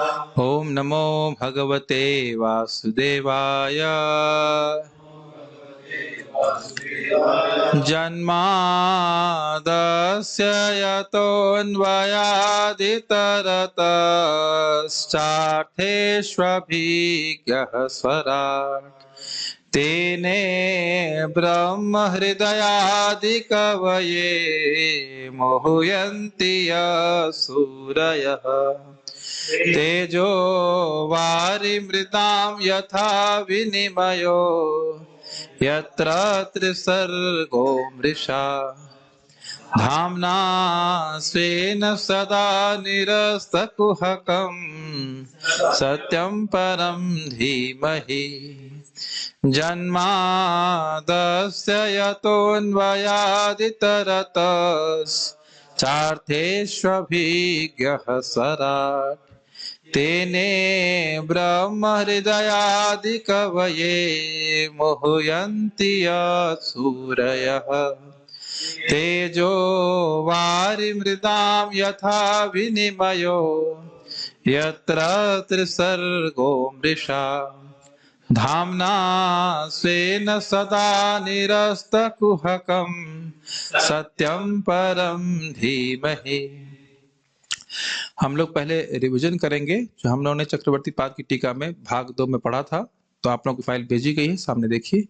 ओम नमो भगवते वासुदेवाय। जन्मादस्य यतोऽन्वयादितरतश्चार्थेष्वभिज्ञः स्वराट् तेने ब्रह्महृदयादिकवये मोहयन्ति सूरयः। तेजो वारिमृतां यथा विनिमयो यत्र त्रिसर्गो मृषा धाम्ना स्वेन सदा निरस्तकुहकं सत्यं परं धीमहि। जन्मादस्य यतोऽन्वयादितरतश्चार्थेष्वभिज्ञः स्वराट् तेने ब्रह्महृदयादिकवये मोहयन्ति सूरयः। तेजो वारिमृतां यथा विनिमयो यत्र त्रिसर्गो मृषा धाम्ना स्वेन सदा निरस्तकुहकं सत्यं परं धीमहि। हम लोग पहले रिवीजन करेंगे जो हम लोगों ने चक्रवर्ती पाद की टीका में भाग 2 में पढ़ा था। तो आप लोगों की फाइल भेजी गई है, सामने देखिए।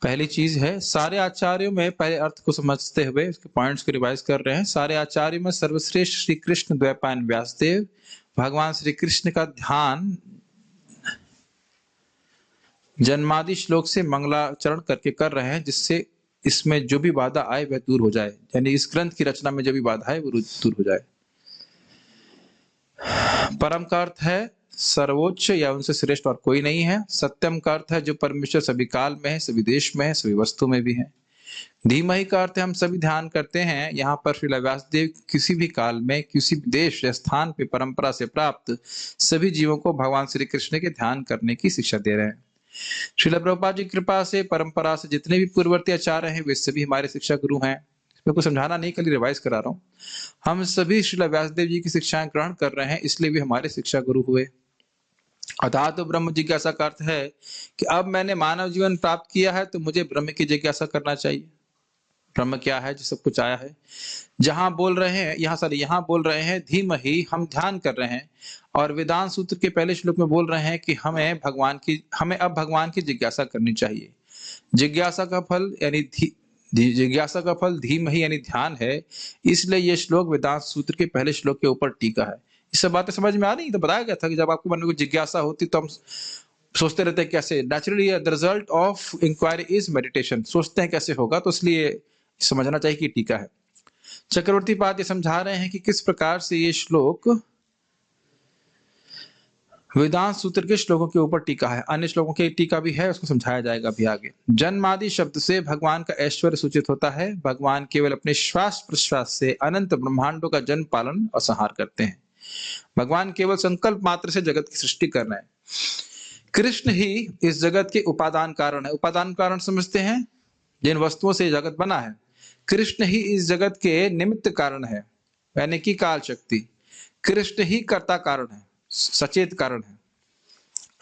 पहली चीज है, सारे आचार्यों में पहले अर्थ को समझते हुए उसके पॉइंट्स को रिवाइज कर रहे हैं। सारे आचार्यों में सर्वश्रेष्ठ श्री कृष्ण द्वैपायन व्यासदेव भगवान श्री कृष्ण का ध्यान जन्मादि श्लोक से मंगलाचरण करके कर रहे हैं, जिससे इसमें जो भी बाधा आए वह दूर हो जाए, यानी इस ग्रंथ की रचना में जो भी बाधा है वो दूर हो जाए। परम का अर्थ है सर्वोच्च या उनसे श्रेष्ठ और कोई नहीं है। सत्यम का अर्थ है जो परमेश्वर सभी काल में है, सभी देश में है, सभी वस्तु में भी है। धीमहि का अर्थ है हम सभी ध्यान करते हैं। यहाँ पर श्रील व्यासदेव किसी भी काल में किसी भी देश या स्थान पे परंपरा से प्राप्त सभी जीवों को भगवान श्री कृष्ण के ध्यान करने की शिक्षा दे रहे हैं। श्रील प्रभुपाद जी की कृपा से परंपरा से जितने भी पूर्ववर्ती आचार्य हैं वे सभी हमारे शिक्षा गुरु हैं। इसमें कुछ समझाना नहीं, कल रिवाइज करा रहा हूँ। हम सभी श्रील व्यासदेव जी की शिक्षाएं ग्रहण कर रहे हैं, इसलिए भी हमारे शिक्षा गुरु हुए। अतः तो ब्रह्म जिज्ञासा का अर्थ है कि अब मैंने मानव जीवन प्राप्त किया है तो मुझे ब्रह्म की जिज्ञासा करना चाहिए। ब्रह्म क्या है जो सब कुछ आया है। यहाँ बोल रहे हैं, यहाँ बोल रहे हैं धीमहि, हम ध्यान कर रहे हैं। और वेदांत सूत्र के पहले श्लोक में बोल रहे हैं कि हमें अब भगवान की जिज्ञासा करनी चाहिए। जिज्ञासा का फल धीमहि यानी ध्यान है। इसलिए ये श्लोक वेदांत सूत्र के पहले श्लोक के ऊपर टीका है। ये सब बातें समझ में आ रही? तो बताया गया था कि जब आपको मन में कोई जिज्ञासा होती तो हम सोचते रहते हैं कैसे। Naturally the result of inquiry is meditation. सोचते हैं कैसे होगा, तो इसलिए समझना चाहिए कि टीका है। चक्रवर्ती पाद ये समझा रहे हैं कि किस प्रकार से ये श्लोक वेदांत सूत्र के श्लोकों के ऊपर टीका है। अन्य श्लोकों की टीका भी है, उसको समझाया जाएगा अभी आगे। जन्मादि शब्द से भगवान का ऐश्वर्य सूचित होता है। भगवान केवल अपने श्वास प्रश्वास से अनंत ब्रह्मांडों का जन्म पालन और संहार करते हैं। भगवान केवल संकल्प मात्र से जगत की सृष्टि कर रहे हैं। कृष्ण ही इस जगत के उपादान कारण है। उपादान कारण समझते हैं, जिन वस्तुओं से जगत बना है। कृष्ण ही इस जगत के निमित्त कारण है, यानी कि काल शक्ति। कृष्ण ही कर्ता कारण है, सचेत कारण है।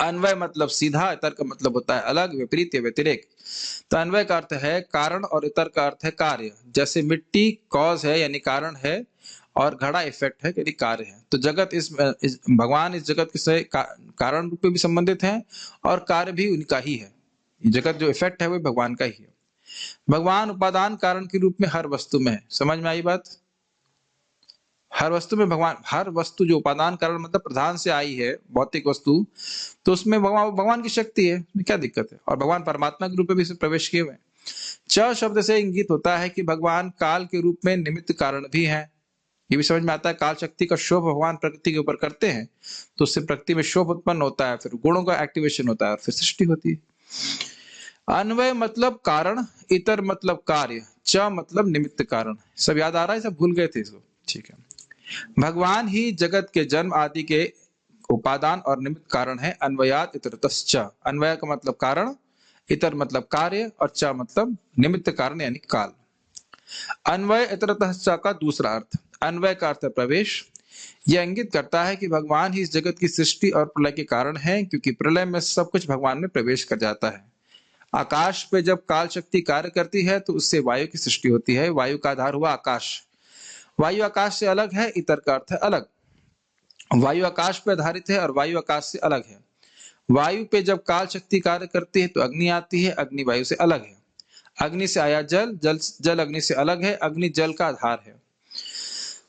अन्वय मतलब सीधा, इतर का मतलब होता है अलग, विपरीत या व्यतिरेक। तो अन्वय का अर्थ है कारण और इतर का अर्थ है कार्य। जैसे मिट्टी कॉज है यानी कारण है, और घड़ा इफेक्ट है यानी कार्य है। तो जगत भगवान इस जगत से कारण रूप में भी संबंधित है और कार्य भी उनका ही है। जगत जो इफेक्ट है वो भगवान का ही है। भगवान उपादान कारण के रूप में हर वस्तु में है। समझ में आई बात? हर वस्तु में भगवान, हर वस्तु जो उपादान कारण मतलब प्रधान से आई है भौतिक वस्तु, तो उसमें भगवान की शक्ति है, क्या दिक्कत है। और भगवान परमात्मा के रूप में भी प्रवेश किए हुए। च शब्द से इंगित होता है कि भगवान काल के रूप में निमित्त कारण भी है। ये भी समझ में आता है। काल शक्ति का शोभ भगवान प्रकृति के ऊपर करते हैं, तो उससे प्रकृति में शोभ उत्पन्न होता है, फिर गुणों का एक्टिवेशन होता है और फिर सृष्टि होती है। अन्वय मतलब कारण, इतर मतलब कार्य, च मतलब निमित्त कारण। सब याद आ रहा है? सब भूल गए थे इसको? ठीक है। भगवान ही जगत के जन्म आदि के उपादान और निमित्त कारण है। अन्वयात इतरतश्च। अन्वय का मतलब कारण, इतर मतलब कार्य और च मतलब निमित्त कारण यानी काल। अन्वय इतरतश्च का दूसरा अर्थ, अन्वय का अर्थ है प्रवेश, यह इंगित करता है कि भगवान ही इस जगत की सृष्टि और प्रलय के कारण है, क्योंकि प्रलय में सब कुछ भगवान में प्रवेश कर जाता है। आकाश पे जब काल शक्ति कार्य करती है तो उससे वायु की सृष्टि होती है। वायु का आधार हुआ आकाश। वायु आकाश से अलग है, इतर का अर्थ है अलग। वायु आकाश पर आधारित है और वायु आकाश से अलग है। वायु पे जब काल शक्ति कार्य करती है तो अग्नि आती है, अग्नि वायु से अलग है। अग्नि से आया जल, जल अग्नि से अलग है, अग्नि जल का आधार है।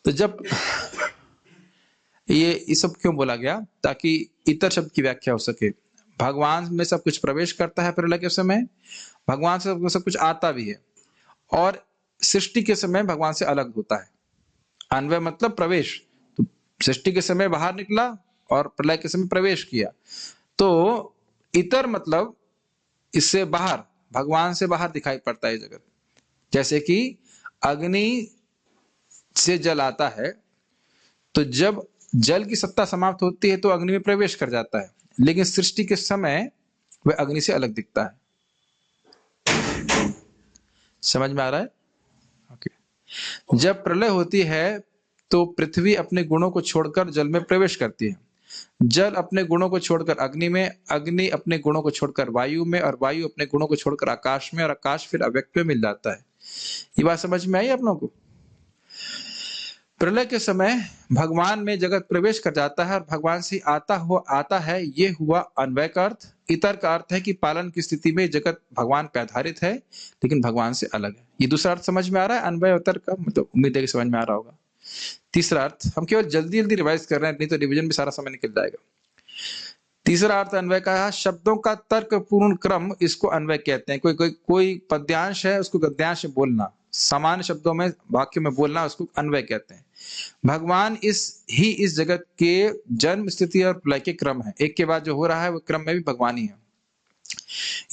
तो जब ये सब क्यों बोला गया? ताकि इतर शब्द की व्याख्या हो सके। भगवान में सब कुछ प्रवेश करता है प्रलय के समय, भगवान से सब कुछ आता भी है, और सृष्टि के समय भगवान से अलग होता है। अन्वय मतलब प्रवेश, तो सृष्टि के समय बाहर निकला और प्रलय के समय प्रवेश किया। तो इतर मतलब इससे बाहर, भगवान से बाहर दिखाई पड़ता है जगत। जैसे कि अग्नि से जल आता है, तो जब जल की सत्ता समाप्त होती है तो अग्नि में प्रवेश कर जाता है, लेकिन सृष्टि के समय वह अग्नि से अलग दिखता है। समझ में आ रहा है? ओके। जब प्रलय होती है तो पृथ्वी अपने गुणों को छोड़कर जल में प्रवेश करती है, जल अपने गुणों को छोड़कर अग्नि में, अग्नि अपने गुणों को छोड़कर वायु में, और वायु अपने गुणों को छोड़कर आकाश में, और आकाश फिर अव्यक्त में मिल जाता है। ये बात समझ में आई आप लोगों को? प्रलय के समय भगवान में जगत प्रवेश कर जाता है और भगवान से आता है, ये हुआ अन्वय का अर्थ। इतर का अर्थ है कि पालन की स्थिति में जगत भगवान पे आधारित है लेकिन भगवान से अलग है। ये दूसरा अर्थ समझ में आ रहा है अन्वय और इतर का? मतलब उम्मीद है कि समझ में आ रहा होगा। तीसरा अर्थ, हम केवल जल्दी जल्दी रिवाइज कर रहे हैं, नहीं तो रिवीजन में सारा समय निकल जाएगा। तीसरा अर्थ अन्वय का है शब्दों का तर्कपूर्ण क्रम, इसको अन्वय कहते हैं। कोई पद्यांश है उसको गद्यांश में बोलना, सामान्य शब्दों में वाक्य में बोलना, उसको अन्वय कहते हैं। भगवान इस जगत के जन्म, स्थिति और प्रलय के क्रम है। एक के बाद जो हो रहा है वो क्रम में भी भगवान ही है।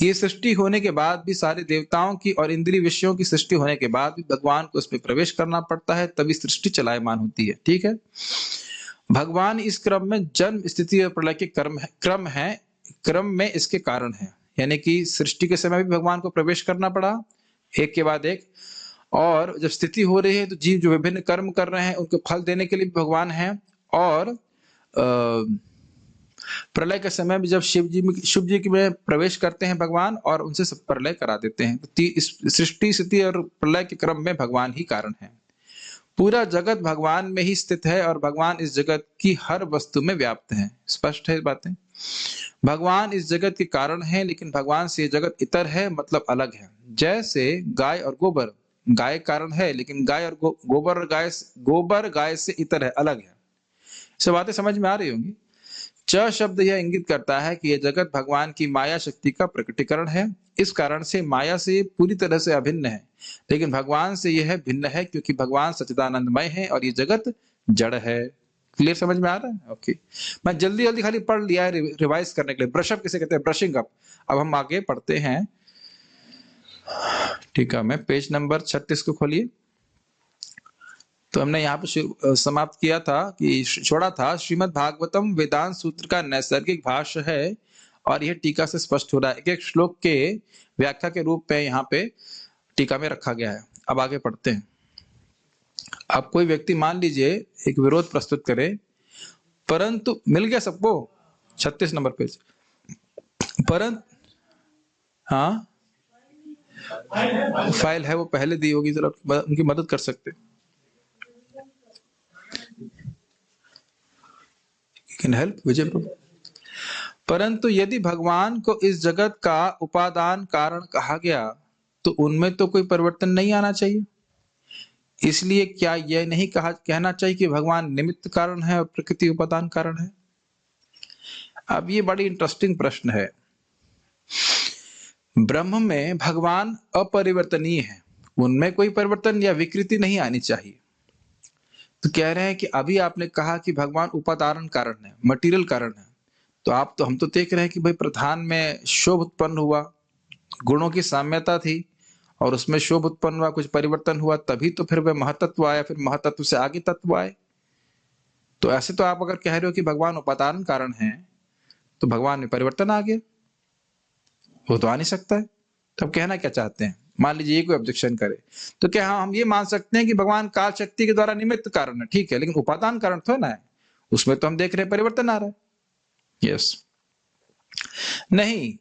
ये सृष्टि होने के बाद भी सारे देवताओं की और इंद्रिय विषयों की सृष्टि होने के बाद भी भगवान को उसमें प्रवेश करना पड़ता है, तभी सृष्टि चलायमान होती है। ठीक है। भगवान इस क्रम में जन्म, स्थिति और प्रलय के क्रम में इसके कारण है। यानी कि सृष्टि के समय भी भगवान को प्रवेश करना पड़ा एक के बाद एक, और जब स्थिति हो रही है तो जीव जो विभिन्न कर्म कर रहे हैं उनको फल देने के लिए भी भगवान है, और प्रलय के समय में जब शिव जी में प्रवेश करते हैं भगवान और उनसे सब प्रलय करा देते हैं। तो इस सृष्टि, स्थिति और प्रलय के क्रम में भगवान ही कारण है। पूरा जगत भगवान में ही स्थित है और भगवान इस जगत की हर वस्तु में व्याप्त है। स्पष्ट है बातें? भगवान इस जगत के कारण है, लेकिन भगवान से जगत इतर है, मतलब अलग है। जैसे गाय और गोबर, गाय कारण है लेकिन गाय और गोबर गाय से इतर है, अलग है। सब बातें समझ में आ रही होंगी। च शब्द यह इंगित करता है कि यह जगत भगवान की माया शक्ति का प्रकटीकरण है। इस कारण से माया से पूरी तरह से अभिन्न है, लेकिन भगवान से यह भिन्न है क्योंकि भगवान सच्चिदानंदमय है और ये जगत जड़ है। क्लियर? समझ में आ रहा है? ओके। मैं जल्दी जल्दी खाली पढ़ लिया है रिवाइज करने के लिए। ब्रशअप किसे कहते हैं? Brushing up. अब हम आगे पढ़ते हैं। ठीक है, मैं पेज नंबर 36 को खोलिए। तो हमने यहाँ पे समाप्त किया था कि छोड़ा था श्रीमद् भागवतम वेदांत सूत्र का नैसर्गिक भाष्य है, और यह टीका से स्पष्ट हो रहा है। एक एक श्लोक के व्याख्या के रूप में यहाँ पे टीका में रखा गया है। अब आगे पढ़ते हैं। अब कोई व्यक्ति मान लीजिए एक विरोध प्रस्तुत करे, परंतु मिल गया सबको 36 नंबर पेज। परंतु हाँ, फाइल है, वो पहले दी होगी, जरा उनकी मदद कर सकते। कैन हेल्प विजय प्रभु। परंतु यदि भगवान को इस जगत का उपादान कारण कहा गया तो उनमें तो कोई परिवर्तन नहीं आना चाहिए। इसलिए क्या यह नहीं कहना चाहिए कि भगवान निमित्त कारण है और प्रकृति उपादान कारण है? अब ये बड़ी इंटरेस्टिंग प्रश्न है। ब्रह्म में भगवान अपरिवर्तनीय है, उनमें कोई परिवर्तन या विकृति नहीं आनी चाहिए। तो कह रहे हैं कि अभी आपने कहा कि भगवान उपादान कारण है, मटेरियल कारण है, तो हम तो देख रहे हैं कि भाई प्रधान में शोभ उत्पन्न हुआ, गुणों की साम्यता थी और उसमें शोभ उत्पन्न हुआ, कुछ परिवर्तन हुआ, तभी तो फिर वह महतत्व आया, फिर महतत्व से आगे तत्व आए। तो ऐसे तो आप अगर कह रहे हो कि भगवान उपादान कारण है तो भगवान में परिवर्तन आ गया, वो तो आ नहीं सकता है। तो अब कहना क्या चाहते हैं? मान लीजिए ये कोई ऑब्जेक्शन करे, तो क्या हम ये मान सकते हैं कि भगवान काल शक्ति के द्वारा निमित्त कारण है? ठीक है, लेकिन उपादान कारण थोड़ा ना है, उसमें तो हम देख रहे हैं परिवर्तन आ रहा है। यस, नहीं,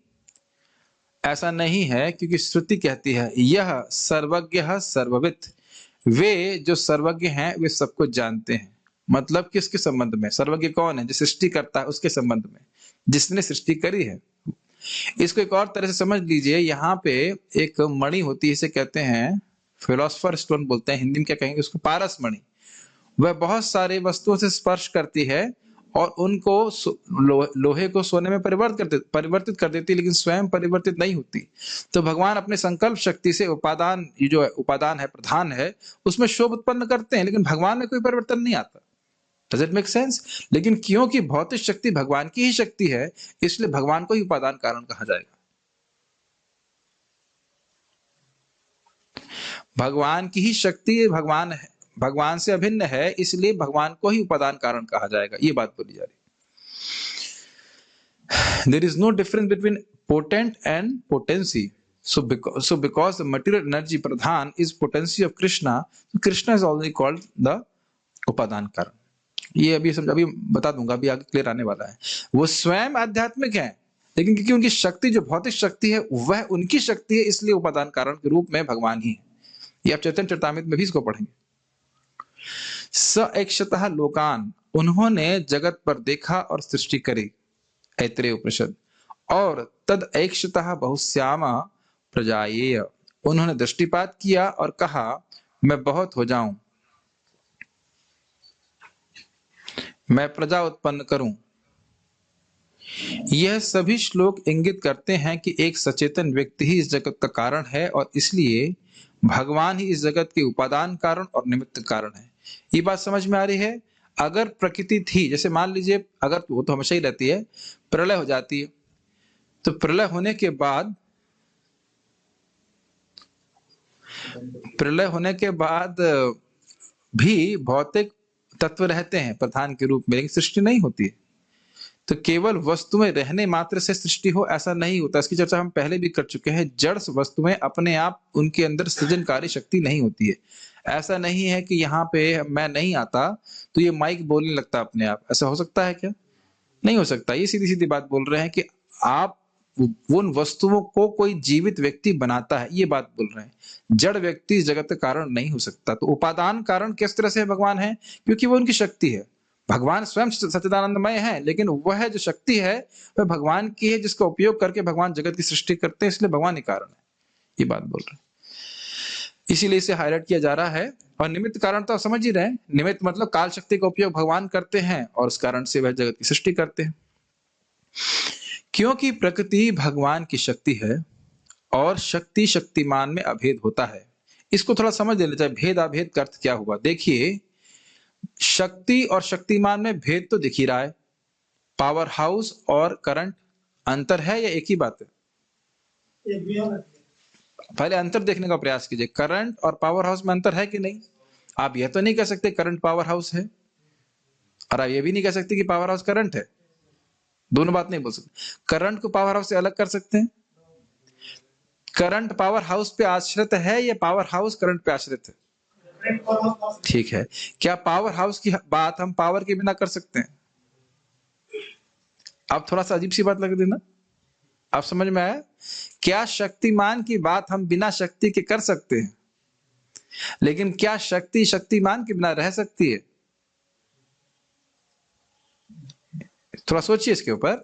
ऐसा नहीं है, क्योंकि श्रुति कहती है यह सर्वज्ञ सर्ववित्, वे जो सर्वज्ञ हैं वे सब कुछ जानते हैं। मतलब किसके संबंध में? सर्वज्ञ कौन है? जो सृष्टि करता है उसके संबंध में, जिसने सृष्टि करी है। इसको एक और तरह से समझ लीजिए, यहाँ पे एक मणि होती है, इसे कहते हैं फिलोसफर स्टोन बोलते हैं, हिंदी में क्या कहेंगे उसको? पारस मणि। वह बहुत सारे वस्तुओं से स्पर्श करती है और उनको लोहे को सोने में परिवर्तित कर देती है, लेकिन स्वयं परिवर्तित नहीं होती। तो भगवान अपने संकल्प शक्ति से उपादान, ये जो उपादान है, प्रधान है, उसमें शोभ उत्पन्न करते हैं, लेकिन भगवान में कोई परिवर्तन नहीं आता। Does it make sense? लेकिन क्योंकि भौतिक शक्ति भगवान की ही शक्ति है, इसलिए भगवान को ही उपादान कारण कहा जाएगा। भगवान की ही शक्ति भगवान है, भगवान से अभिन्न है, इसलिए भगवान को ही उपादान कारण कहा जाएगा। ये बात बोली जा रही। There is no difference between potent and potency. So because the material energy pradhan is potency of Krishna, so Krishna is already called the उपादान कारण। ये अभी बता दूंगा, अभी आगे क्लियर आने वाला है। वो स्वयं आध्यात्मिक है, लेकिन क्योंकि उनकी शक्ति जो भौतिक शक्ति है वह उनकी शक्ति है, इसलिए उपादान कारण के रूप में भगवान ही है। ये आप चैतन्य चरितामृत में भी इसको पढ़ेंगे। स ऐक्षतः लोकान, उन्होंने जगत पर देखा और सृष्टि करी, ऐत्रेय उपनिषद। और तद ऐक्षतः बहुश्यामा प्रजायेय, उन्होंने दृष्टिपात किया और कहा मैं बहुत हो जाऊं, मैं प्रजा उत्पन्न करूं। यह सभी श्लोक इंगित करते हैं कि एक सचेतन व्यक्ति ही इस जगत का कारण है और इसलिए भगवान ही इस जगत के उपादान कारण और निमित्त कारण है। ये बात समझ में आ रही है? अगर प्रकृति थी, जैसे मान लीजिए, अगर वो तो हमेशा ही रहती है, प्रलय हो जाती है, तो प्रलय होने के बाद भी भौतिक तत्व रहते हैं प्रधान के रूप में, लेकिन सृष्टि नहीं होती है। तो केवल वस्तु में रहने मात्र से सृष्टि हो ऐसा नहीं होता। इसकी चर्चा हम पहले भी कर चुके हैं। जड़ वस्तुएं अपने आप, उनके अंदर सृजनकारी शक्ति नहीं होती है। ऐसा नहीं है कि यहाँ पे मैं नहीं आता तो ये माइक बोलने लगता अपने आप, ऐसा हो सकता है क्या? नहीं हो सकता। ये सीधी सीधी बात बोल रहे हैं कि आप उन वस्तुओं को कोई जीवित व्यक्ति बनाता है, ये बात बोल रहे हैं। जड़ व्यक्ति इस जगत का कारण नहीं हो सकता। तो उपादान कारण किस तरह से भगवान है? क्योंकि वो उनकी शक्ति है। भगवान स्वयं सच्चिदानंदमय है, लेकिन वह जो शक्ति है वह भगवान की है, जिसका उपयोग करके भगवान जगत की सृष्टि करते हैं, इसलिए भगवान ही कारण है। ये बात बोल रहे हैं, इसीलिए इसे हाईलाइट किया जा रहा है। और निमित्त कारण तो आप समझ ही रहे हैं। निमित्त मतलब काल शक्ति का उपयोग भगवान करते हैं और उस कारण से वह जगत की सृष्टि करते हैं। क्योंकि प्रकृति भगवान की शक्ति है और शक्ति शक्तिमान में अभेद होता है। इसको थोड़ा समझ लेना चाहिए, भेद अभेद का अर्थ क्या हुआ। देखिए, शक्ति और शक्तिमान में भेद तो दिख ही रहा है। पावर हाउस और करंट अंतर है या एक ही बात है? पहले अंतर देखने का प्रयास कीजिए। करंट और पावर हाउस में अंतर है कि नहीं? आप यह तो नहीं कह सकते करंट पावर हाउस है, और आप यह भी नहीं कह सकते कि पावर हाउस करंट है। दोनों बात नहीं बोल सकते। करंट को पावर हाउस से अलग कर सकते हैं। करंट पावर हाउस पे आश्रित है या पावर हाउस करंट पे आश्रित है? ठीक है। क्या पावर हाउस की बात हम पावर के बिना कर सकते हैं? अब थोड़ा सा अजीब सी बात लग रही ना? आप समझ में आया? क्या शक्तिमान की बात हम बिना शक्ति के कर सकते हैं, लेकिन क्या शक्ति शक्तिमान के बिना रह सकती है? थोड़ा सोचिए इसके ऊपर।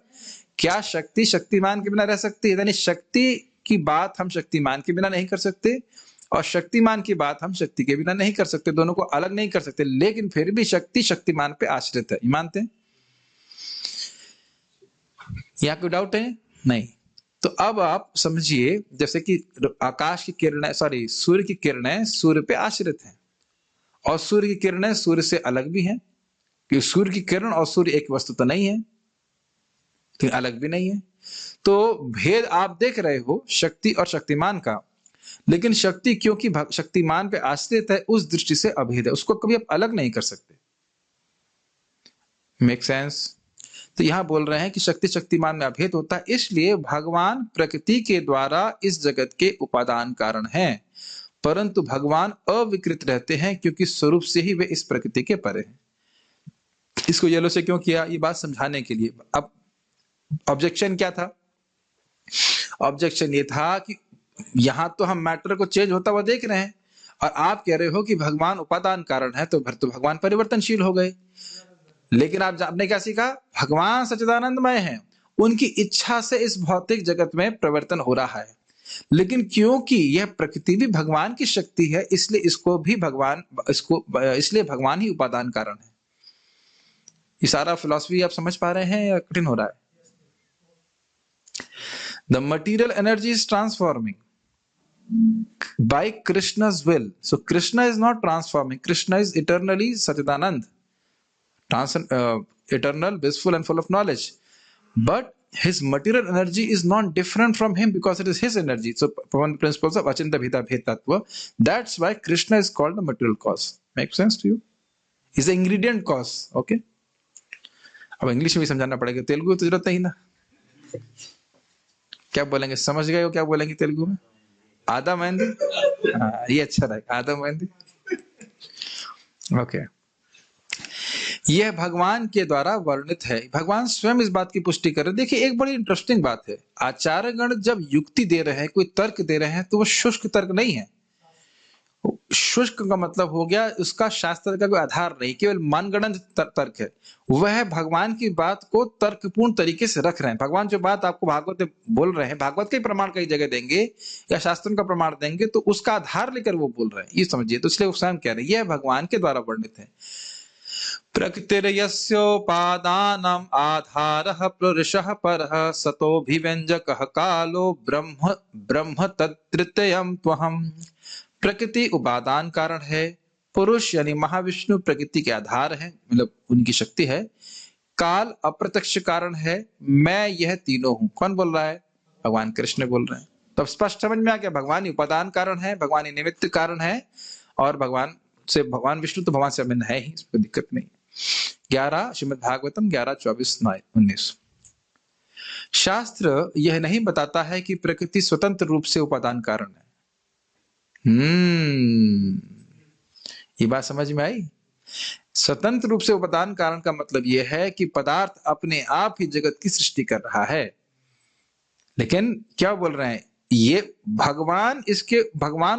क्या शक्ति शक्तिमान के बिना रह सकती है? यानी शक्ति की बात हम शक्तिमान के बिना नहीं कर सकते और शक्तिमान की बात हम शक्ति के बिना नहीं कर सकते। दोनों को अलग नहीं कर सकते, लेकिन फिर भी शक्ति शक्तिमान पे आश्रित है। मानते हैं? यहाँ कोई डाउट है? नहीं। तो अब आप समझिए, जैसे कि आकाश की किरणें, सूर्य की किरणें सूर्य पे आश्रित हैं, और सूर्य की किरणें सूर्य से अलग भी हैं, क्योंकि सूर्य की किरण और सूर्य एक वस्तु तो नहीं है, तो अलग भी नहीं है। तो भेद आप देख रहे हो शक्ति और शक्तिमान का, लेकिन शक्ति क्योंकि शक्तिमान पे आश्रित है, उस दृष्टि से अभेद है, उसको कभी आप अलग नहीं कर सकते। Make sense? तो यहाँ बोल रहे हैं कि शक्ति शक्तिमान में अभेद होता है, इसलिए भगवान प्रकृति के द्वारा इस जगत के उपादान कारण हैं, परंतु भगवान अविकृत रहते हैं क्योंकि स्वरूप से ही वे इस प्रकृति के परे हैं। इसको येलो से क्यों किया, ये बात समझाने के लिए। अब ऑब्जेक्शन क्या था? ऑब्जेक्शन ये था कि यहां तो हम मैटर को चेंज होता हुआ देख रहे हैं और आप कह रहे हो कि भगवान उपादान कारण है, तो फिर तो भगवान परिवर्तनशील हो गए। लेकिन आपने क्या सीखा? भगवान सच्चिदानंदमय हैं, उनकी इच्छा से इस भौतिक जगत में परिवर्तन हो रहा है, लेकिन क्योंकि यह प्रकृति भी भगवान की शक्ति है, इसलिए इसलिए भगवान ही उपादान कारण है। ये सारा फिलॉसफी आप समझ पा रहे हैं या कठिन हो रहा है? The material energy is transforming by Krishna's will. So Krishna is not transforming. Krishna is eternally Satchidanand, eternal, blissful, and full of knowledge. But his material energy is not different from him because it is his energy. So from the principles of Achinta Bheda Bhed Tattva, that's why Krishna is called the material cause. Make sense to you? He's the ingredient cause. Okay? अब English में भी समझाना पड़ेगा, तेलुगु तो जरूरत नहीं ना। क्या बोलेंगे? समझ गए हो क्या बोलेंगे तेलुगु में? आधा मेहंदी, ये अच्छा रहेगा, आधा मेहंदी। ओके, यह भगवान के द्वारा वर्णित है। भगवान स्वयं इस बात की पुष्टि कर रहे हैं। देखिए, एक बड़ी इंटरेस्टिंग बात है, आचार्यगण जब युक्ति दे रहे हैं, कोई तर्क दे रहे हैं, तो वो शुष्क तर्क नहीं है। शुष्क का मतलब हो गया उसका शास्त्र का कोई आधार नहीं, केवल मनगढ़ंत तर्क है। वह भगवान की बात को तर्कपूर्ण तरीके से रख रहे हैं। भगवान जो बात आपको भागवत में बोल रहे हैं, भागवत के प्रमाण कई जगह देंगे या शास्त्रों का प्रमाण देंगे, तो उसका आधार लेकर वो बोल रहे हैं, ये समझिए। तो इसलिए वो स्वयं कह रहे हैं यह भगवान के द्वारा वर्णित है। प्रकृतिर्यस्योपादानम् आधारः पुरुषः परः सतोऽभिव्यञ्जकः कालो ब्रह्म तत्तृतीयं त्वहम्। प्रकृति उपादान कारण है, पुरुष यानी महाविष्णु प्रकृति के आधार है, मतलब उनकी शक्ति है, काल अप्रत्यक्ष कारण है, मैं यह तीनों हूं। कौन बोल रहा है? भगवान कृष्ण बोल रहे हैं। तो अब स्पष्ट समझ में आ गया, भगवान ही उपादान कारण है, भगवान ही निमित्त कारण है, और भगवान विष्णु तो भगवान से अभिन्न है ही, इसमें दिक्कत नहीं। 11 श्रीमद् भागवतम 11:24-19। शास्त्र यह नहीं बताता है कि प्रकृति स्वतंत्र रूप से उपादान कारण है। ये बात समझ में आई? स्वतंत्र रूप से उपादान कारण का मतलब यह है कि पदार्थ अपने आप ही जगत की सृष्टि कर रहा है। लेकिन क्या बोल रहे हैं? ये भगवान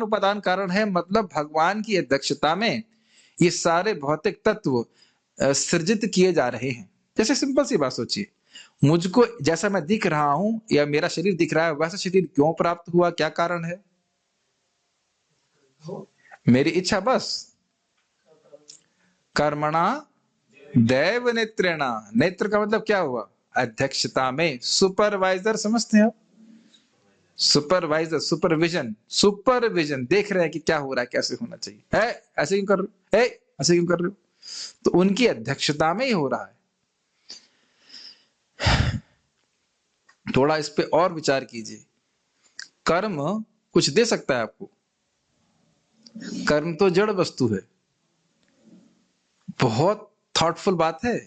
उपादान कारण है, मतलब भगवान की अध्यक्षता में ये सारे भौतिक तत्व सृजित किए जा रहे हैं। जैसे सिंपल सी बात सोचिए, मुझको जैसा मैं दिख रहा हूं या मेरा शरीर दिख रहा है, वैसा शरीर क्यों प्राप्त हुआ? क्या कारण है? मेरी इच्छा, बस। कर्मणा दैव नेत्रेणा। नेत्र का मतलब क्या हुआ? अध्यक्षता में। सुपरवाइजर समझते हैं आप? सुपरवाइजर, सुपरविजन देख रहे हैं कि क्या हो रहा है, कैसे होना चाहिए, है ऐसे क्यों कर रहे हो, ऐसे क्यों कर रहे हो, तो उनकी अध्यक्षता में ही हो रहा है। थोड़ा इस पे और विचार कीजिए। कर्म कुछ दे सकता है आपको? कर्म तो जड़ वस्तु है। बहुत थॉटफुल बात है।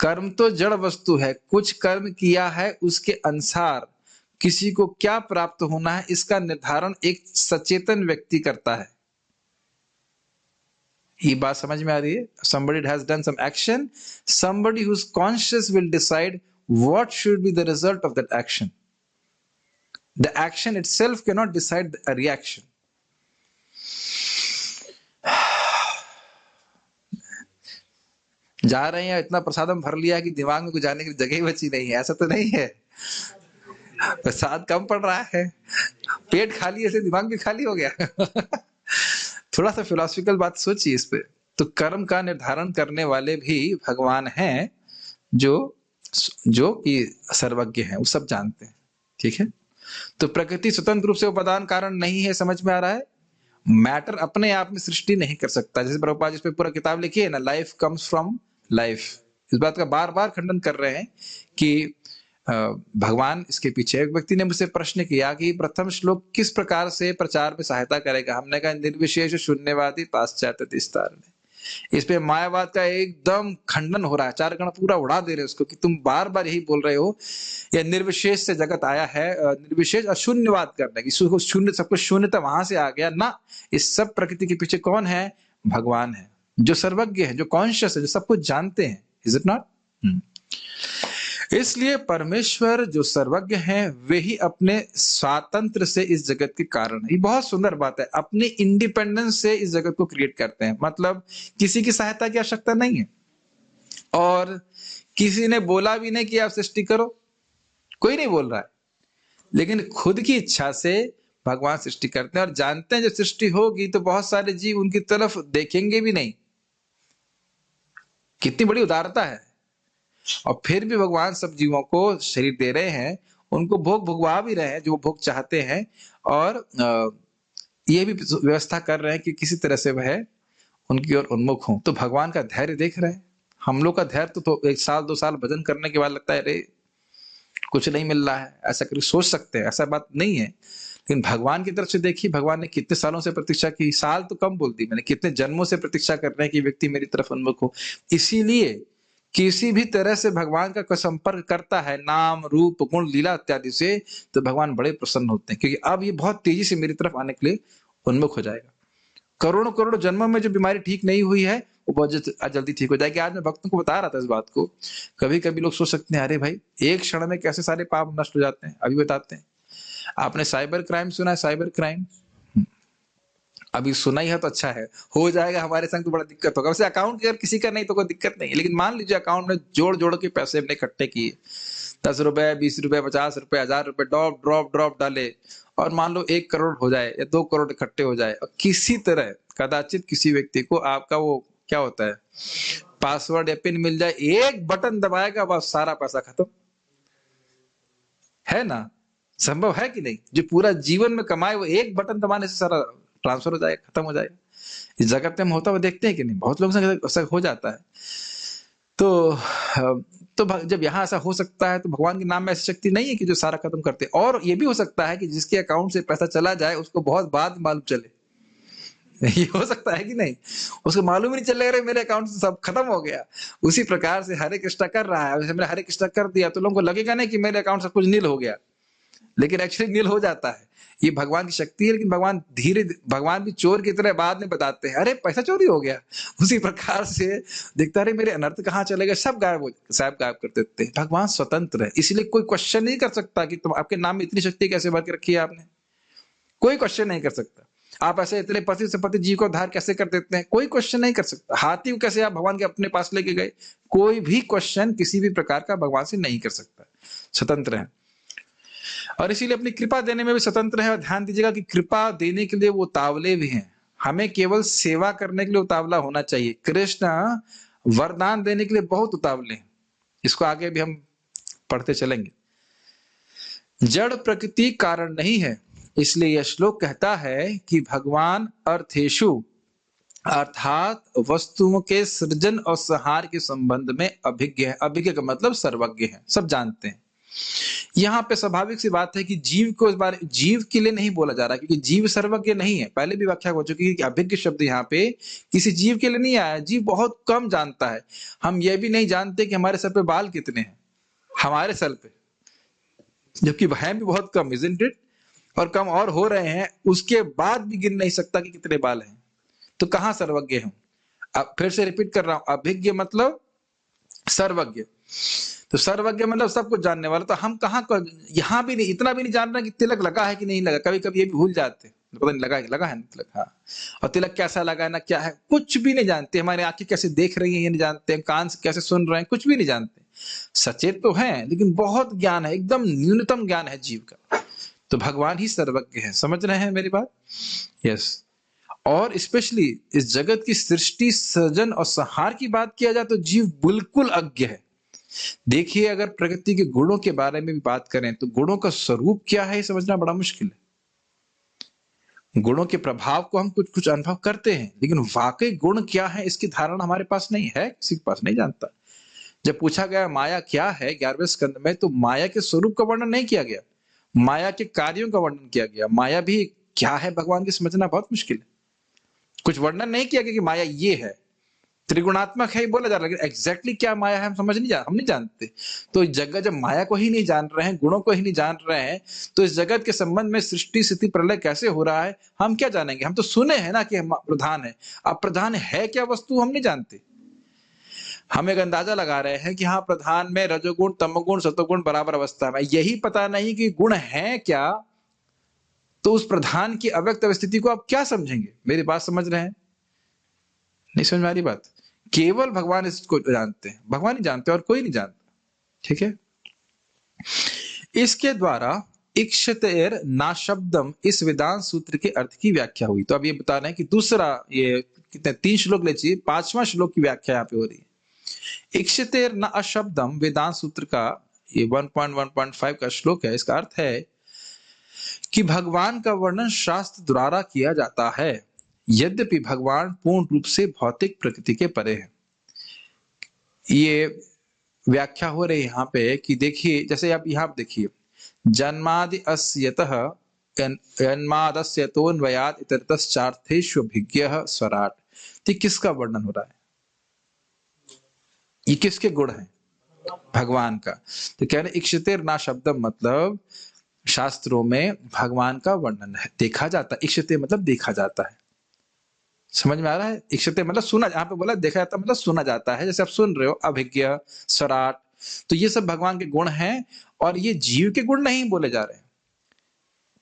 कर्म तो जड़ वस्तु है, कुछ कर्म किया है, उसके अनुसार किसी को क्या प्राप्त होना है इसका निर्धारण एक सचेतन व्यक्ति करता है। ये बात समझ में आ रही है? Somebody has done some action, somebody who's conscious will decide what should be the result of that action. The action itself cannot decide a reaction. जा रहे हैं, इतना प्रसादम भर लिया कि दिमाग में कुछ जाने की जगह ही बची नहीं है, ऐसा तो नहीं है। प्रसाद कम पड़ रहा है, पेट खाली है, दिमाग भी खाली हो गया। थोड़ा सा फिलोसफिकल बात सोचिए इस पे। तो कर्म का निर्धारण करने वाले भी भगवान हैं, जो कि सर्वज्ञ हैं, वो सब जानते हैं। ठीक है, तो प्रकृति स्वतंत्र रूप से उपादान कारण नहीं है, समझ में आ रहा है? मैटर अपने आप में सृष्टि नहीं कर सकता। जैसे प्रभुपाद जिस पे पूरा किताब लिखी है ना, लाइफ कम्स फ्रॉम लाइफ, इस बात का बार बार खंडन कर रहे हैं कि भगवान इसके पीछे। एक व्यक्ति ने मुझसे प्रश्न किया कि प्रथम श्लोक किस प्रकार से प्रचार में सहायता करेगा। हमने कहा निर्विशेष शून्यवादी पाश्चात्य विस्तार में। इस पे मायावाद का एकदम खंडन हो रहा है, चार गण पूरा उड़ा दे रहे हैं उसको कि तुम बार बार यही बोल रहे हो, यह निर्विशेष से जगत आया है, निर्विशेष अशून्यवाद करना कि शून्य, सब कुछ शून्यता वहां से आ गया ना। इस सब प्रकृति के पीछे कौन है? भगवान है, जो सर्वज्ञ है, जो कॉन्शियस है, जो सब कुछ जानते हैं। Is it not? इसलिए परमेश्वर जो सर्वज्ञ हैं वे ही अपने स्वातंत्र से इस जगत के कारण है। ये बहुत सुंदर बात है, अपने इंडिपेंडेंस से इस जगत को क्रिएट करते हैं, मतलब किसी की सहायता की आवश्यकता नहीं है, और किसी ने बोला भी नहीं कि आप सृष्टि करो, कोई नहीं बोल रहा है, लेकिन खुद की इच्छा से भगवान सृष्टि करते हैं और जानते हैं जब सृष्टि होगी तो बहुत सारे जीव उनकी तरफ देखेंगे भी नहीं। कितनी बड़ी उदारता है। और फिर भी भगवान सब जीवों को शरीर दे रहे हैं, उनको भोग भुगवा भी रहे हैं जो भोग चाहते हैं, और ये भी व्यवस्था कर रहे हैं कि किसी तरह से वह उनकी ओर उन्मुख हो। तो भगवान का धैर्य देख रहे हैं। हम लोग का धैर्य तो 1 साल 2 साल भजन करने के बाद लगता है अरे कुछ नहीं मिल रहा है, ऐसा करके सोच सकते हैं, ऐसा बात नहीं है। लेकिन भगवान की तरफ से देखिए, भगवान ने कितने सालों से प्रतीक्षा की, साल तो कम बोलती मैंने, कितने जन्मों से प्रतीक्षा कर रहे हैं कि व्यक्ति मेरी तरफ उन्मुख हो। इसीलिए किसी भी तरह से भगवान का संपर्क करता है नाम रूप गुण लीला इत्यादि से, तो भगवान बड़े प्रसन्न होते हैं, क्योंकि अब ये बहुत तेजी से मेरी तरफ आने के लिए उन्मुख हो जाएगा। करोड़ों करोड़ों जन्मों में जो बीमारी ठीक नहीं हुई है वो बहुत जल्दी ठीक हो जाएगी। आज मैं भक्तों को बता रहा था इस बात को। कभी कभी लोग सोच सकते हैं अरे भाई एक क्षण में कैसे सारे पाप नष्ट हो जाते हैं। अभी बताते हैं। आपने साइबर क्राइम सुना है? साइबर क्राइम अभी सुना ही है तो अच्छा है, हो जाएगा हमारे संग तो बड़ा दिक्कत होगा। वैसे अकाउंट अगर किसी का नहीं तो कोई दिक्कत नहीं है, लेकिन मान लीजिए अकाउंट में जोड़ जोड़ के पैसे हमने इकट्ठे किए, 10 रुपए 20 रुपए 50 रुपए 1000 रुपए ड्रॉप ड्रॉप ड्रॉप डाले, और मान लो 1 करोड़ हो जाए या 2 करोड़ इकट्ठे हो जाए, और किसी तरह कदाचित किसी व्यक्ति को आपका वो क्या होता है पासवर्ड या पिन मिल जाए, एक बटन दबाएगा बस सारा पैसा खत्म। है ना? संभव है कि नहीं? जो पूरा जीवन में कमाए वो एक बटन दबाने से सारा ट्रांसफर हो जाएगा, खत्म हो जाएगा। इस जगत में हम होता हुआ देखते हैं कि नहीं? बहुत लोगों से ऐसा हो जाता है। तो जब यहाँ ऐसा हो सकता है तो भगवान के नाम में ऐसी शक्ति नहीं है कि जो सारा खत्म करते। और ये भी हो सकता है कि जिसके अकाउंट से पैसा चला जाए उसको बहुत बाद मालूम चले। ये हो सकता है कि नहीं? उसको मालूम ही नहीं चलेगा रे मेरे अकाउंट से सब खत्म हो गया। उसी प्रकार से हरे कृष्णा कर रहा है, मैंने हरे कृष्णा कर दिया तो लोगों को लगेगा नहीं कि मेरे अकाउंट से कुछ नील हो गया, लेकिन एक्चुअली नील हो जाता है। ये भगवान की शक्ति है। लेकिन भगवान भी चोर की तरह बाद में बताते हैं अरे पैसा चोरी हो गया। उसी प्रकार से दिखता रहे मेरे अनर्थ कहाँ चले गए, सब गायब कर देते हैं। भगवान स्वतंत्र है, इसलिए कोई क्वेश्चन नहीं कर सकता कि तुम आपके नाम में इतनी शक्ति कैसे भर के रखी है आपने। कोई क्वेश्चन नहीं कर सकता। आप ऐसे इतने पति से पति जीव को उद्धार कैसे कर देते हैं, कोई क्वेश्चन नहीं कर सकता। हाथी को कैसे आप भगवान के अपने पास लेके गए, कोई भी क्वेश्चन किसी भी प्रकार का भगवान से नहीं कर सकता। स्वतंत्र है, और इसीलिए अपनी कृपा देने में भी स्वतंत्र है। और ध्यान दीजिएगा कि कृपा देने के लिए वो उतावले भी हैं। हमें केवल सेवा करने के लिए उतावला होना चाहिए। कृष्ण वरदान देने के लिए बहुत उतावले हैं। इसको आगे भी हम पढ़ते चलेंगे। जड़ प्रकृति कारण नहीं है, इसलिए यह श्लोक कहता है कि भगवान अर्थेषु अर्थात वस्तुओं के सृजन और संहार के संबंध में अभिज्ञ है। अभिज्ञ का मतलब सर्वज्ञ है, सब जानते हैं। यहाँ पे स्वाभाविक सी बात है कि जीव को इस बारे जीव के लिए नहीं बोला जा रहा, क्योंकि जीव सर्वज्ञ नहीं है। पहले भी व्याख्या हो चुकी है कि अभिज्ञ शब्द यहाँ पे किसी जीव के लिए नहीं आया। जीव बहुत कम जानता है। हम ये भी नहीं जानते कि हमारे सर पे बाल कितने हैं, हमारे सर पे, जबकि वह भी बहुत कम, इजंट इट? और कम और हो रहे हैं, उसके बाद भी गिन नहीं सकता कि कितने बाल हैं। तो कहाँ सर्वज्ञ हूं? अब फिर से रिपीट कर रहा हूं, अभिज्ञ मतलब सर्वज्ञ। तो सर्वज्ञ मतलब सब कुछ जानने वाला। तो हम कहाँ यहाँ भी नहीं, इतना भी नहीं जान रहे कि तिलक लगा है कि नहीं लगा। कभी कभी ये भी भूल जाते हैं, पता नहीं लगा है ना तिलक। हाँ, और तिलक कैसा लगा है ना, क्या है, कुछ भी नहीं जानते। हमारी आंखें कैसे देख रही हैं ये नहीं जानते, कान कैसे सुन रहे हैं कुछ भी नहीं जानते। सचेत तो हैं लेकिन बहुत ज्ञान है, एकदम न्यूनतम ज्ञान है जीव का। तो भगवान ही सर्वज्ञ है। समझ रहे हैं मेरी बात? यस। और स्पेशली इस जगत की सृष्टि सृजन और संहार की बात किया जाए तो जीव बिल्कुल अज्ञ है। देखिए, अगर प्रकृति के गुणों के बारे में भी बात करें तो गुणों का स्वरूप क्या है समझना बड़ा मुश्किल है। गुणों के प्रभाव को हम कुछ कुछ अनुभव करते हैं, लेकिन वाकई गुण क्या है इसकी धारणा हमारे पास नहीं है, किसी के पास नहीं जानता। जब पूछा गया माया क्या है 11वें स्कंद में, तो माया के स्वरूप का वर्णन नहीं किया गया, माया के कार्यों का वर्णन किया गया। माया भी क्या है भगवान की समझना बहुत मुश्किल है। कुछ वर्णन नहीं किया गया कि माया ये है। त्रिगुणात्मक है ये बोला जा रहा है, लेकिन एग्जैक्टली क्या माया है हम नहीं जानते। तो इस जगत जब माया को ही नहीं जान रहे हैं, गुणों को ही नहीं जान रहे हैं, तो इस जगत के संबंध में सृष्टि स्थिति प्रलय कैसे हो रहा है हम क्या जानेंगे। हम तो सुने हैं ना कि प्रधान है, अब प्रधान है क्या वस्तु हम नहीं जानते। हम एक अंदाजा लगा रहे हैं कि हाँ प्रधान में रजोगुण तमोगुण सतोगुण बराबर अवस्था में, यही पता नहीं कि गुण है क्या, तो उस प्रधान की अव्यक्त स्थिति को आप क्या समझेंगे। मेरी बात समझ रहे हैं, नहीं समझ में आ रही बात। केवल भगवान इसको जानते हैं, भगवान ही जानते हैं और कोई नहीं जानता, ठीक है। इसके द्वारा इक्षतेर ना शब्दम इस वेदांत सूत्र के अर्थ की व्याख्या हुई। तो अब ये बता रहे हैं कि दूसरा, ये कितने 3 श्लोक ले चाहिए, 5वां श्लोक की व्याख्या यहाँ पे हो रही है। इक्षतेर न अशब्दम वेदांत सूत्र का ये 1.1.5 का श्लोक है। इसका अर्थ है कि भगवान का वर्णन शास्त्र द्वारा किया जाता है, यद्यपि भगवान पूर्ण रूप से भौतिक प्रकृति के परे है। ये व्याख्या हो रही है यहाँ पे कि देखिए, जैसे आप यहाँ देखिए, जन्मादि अस्यतः जन्मादस्यतोन्वयात् इतरतश्चार्थेष्वभिज्ञः स्वराट। तो किसका वर्णन हो रहा है, ये किसके गुण है, भगवान का। तो कह रहे इक्षतेर ना शब्दम मतलब शास्त्रों में भगवान का वर्णन है, देखा जाता है। इक्षते मतलब देखा जाता है, समझ में आ रहा है। इक्षते मतलब सुना, यहाँ पे बोला देखा जाता मतलब सुना जाता है, जैसे आप सुन रहे हो, अभिज्ञ स्वराट। तो ये सब भगवान के गुण हैं और ये जीव के गुण नहीं बोले जा रहे हैं।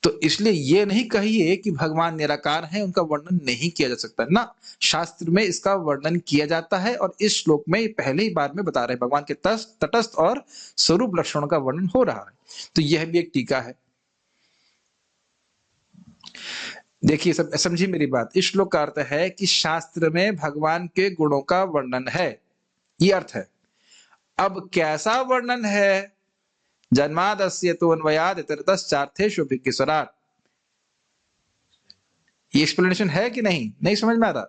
तो इसलिए ये नहीं कहिए कि भगवान निराकार है, उनका वर्णन नहीं किया जा सकता ना, शास्त्र में इसका वर्णन किया जाता है। और इस श्लोक में पहले ही बार में बता रहे हैं भगवान के तटस्थ और स्वरूप लक्षणों का वर्णन हो रहा है। तो यह भी एक टीका है। देखिए सब समझिए मेरी बात, इस श्लोक का अर्थ है कि शास्त्र में भगवान के गुणों का वर्णन है, ये अर्थ है। अब कैसा वर्णन है, जन्मादस्यतोन्वयात् इतरतश्चार्थेष्वभिज्ञः स्वराट, ये एक्सप्लेनेशन है कि नहीं, नहीं समझ में आ रहा।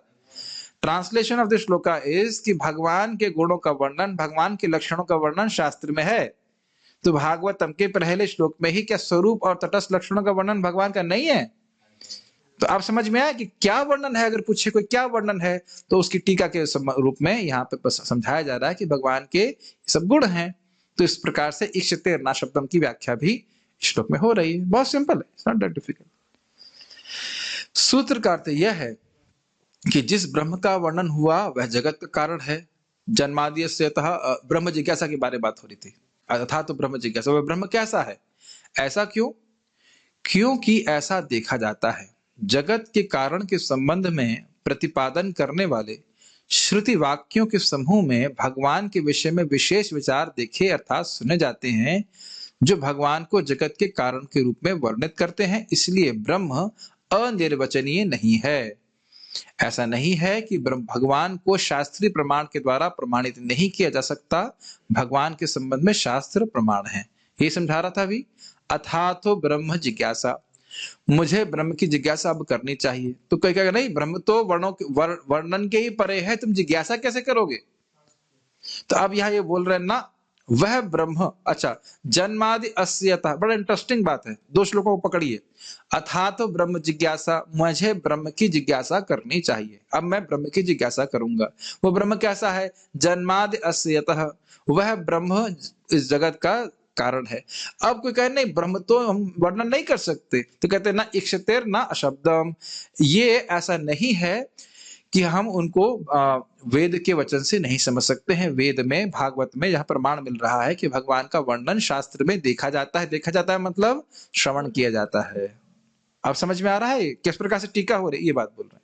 Translation of the shloka is कि भगवान के गुणों का वर्णन, भगवान के लक्षणों का वर्णन शास्त्र में है। तो भागवतम के पहले श्लोक में ही क्या स्वरूप और तटस्थ लक्षणों का वर्णन भगवान का नहीं है। तो आप समझ में आया कि क्या वर्णन है। अगर पूछे कोई क्या वर्णन है, तो उसकी टीका के रूप में यहाँ पे समझाया जा रहा है कि भगवान के सब गुण हैं। तो इस प्रकार से इक्षते ना शब्दम की व्याख्या भी श्लोक में हो रही है। बहुत सिंपल है, इट्स नॉट दैट डिफिकल्ट। सूत्र का अर्थ यह है कि जिस ब्रह्म का वर्णन हुआ वह जगत का कारण है। जन्मादि से ब्रह्म जिज्ञासा के बारे में बात हो रही थी, अर्थात तो ब्रह्म जिज्ञासा, वह ब्रह्म कैसा है, ऐसा क्यों, क्योंकि ऐसा देखा जाता है जगत के कारण के संबंध में प्रतिपादन करने वाले श्रुति वाक्यों के समूह में भगवान के विषय में विशेष विचार देखे अर्थात सुने जाते हैं, जो भगवान को जगत के कारण के रूप में वर्णित करते हैं। इसलिए ब्रह्म अनिर्वचनीय नहीं है। ऐसा नहीं है कि भगवान को शास्त्रीय प्रमाण के द्वारा प्रमाणित नहीं किया जा सकता, भगवान के संबंध में शास्त्र प्रमाण है। ये समझा रहा था अभी। अथातो ब्रह्म जिज्ञासा, मुझे ब्रह्म की जिज्ञासा अब करनी चाहिए। तो कोई कहेगा नहीं, ब्रह्म तो वर्णन के ही परे है, तुम जिज्ञासा कैसे करोगे। तो अब यहाँ ये बोल रहे हैं ना, वह ब्रह्म, अच्छा, जन्मादि अस्यतः, बड़ा इंटरेस्टिंग बात है, 2 श्लोकों को पकड़िए। अथातो ब्रह्म जिज्ञासा, मुझे ब्रह्म की जिज्ञासा करनी चाहिए, अब मैं ब्रह्म की जिज्ञासा करूंगा। वो ब्रह्म कैसा है, जन्मादि अस्यतः, वह ब्रह्म इस जगत का कारण है। अब कोई कहे नहीं ब्रह्म तो हम वर्णन नहीं कर सकते, तो कहते हैं ना इक्षतेर ना अशब्दम, ये ऐसा नहीं है कि हम उनको वेद के वचन से नहीं समझ सकते हैं। वेद में, भागवत में यह प्रमाण मिल रहा है कि भगवान का वर्णन शास्त्र में देखा जाता है। देखा जाता है मतलब श्रवण किया जाता है। अब समझ में आ रहा है किस प्रकार से टीका हो रही, ये बात बोल रहे हैं।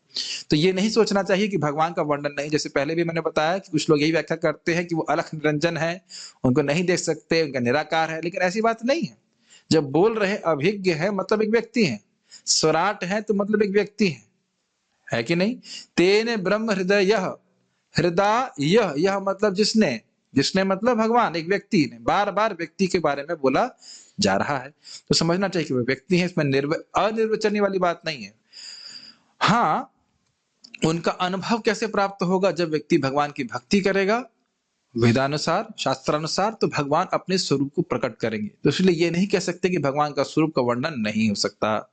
तो ये नहीं सोचना चाहिए कि भगवान का वर्णन नहीं, जैसे पहले भी मैंने बताया कि कुछ लोग यही व्याख्या करते हैं कि वो अलख निरंजन है, उनको नहीं देख सकते, उनका निराकार है, लेकिन ऐसी बात नहीं है। जब बोल रहे अभिज्ञ है मतलब एक व्यक्ति है, स्वराट है तो मतलब एक व्यक्ति है कि नहीं। तेने ब्रह्म हृदय यह, हृदय यह मतलब जिसने, जिसने मतलब भगवान, एक व्यक्ति ने, बार बार व्यक्ति के बारे में बोला जा रहा है। तो समझना चाहिए कि वो व्यक्ति है, इसमें अनिर्वचनीय वाली बात नहीं है। हाँ, उनका अनुभव कैसे प्राप्त होगा, जब व्यक्ति भगवान की भक्ति करेगा वेदानुसार, शास्त्रानुसार, तो भगवान अपने स्वरूप को प्रकट करेंगे। तो इसलिए ये नहीं कह सकते कि भगवान का स्वरूप का वर्णन नहीं हो सकता।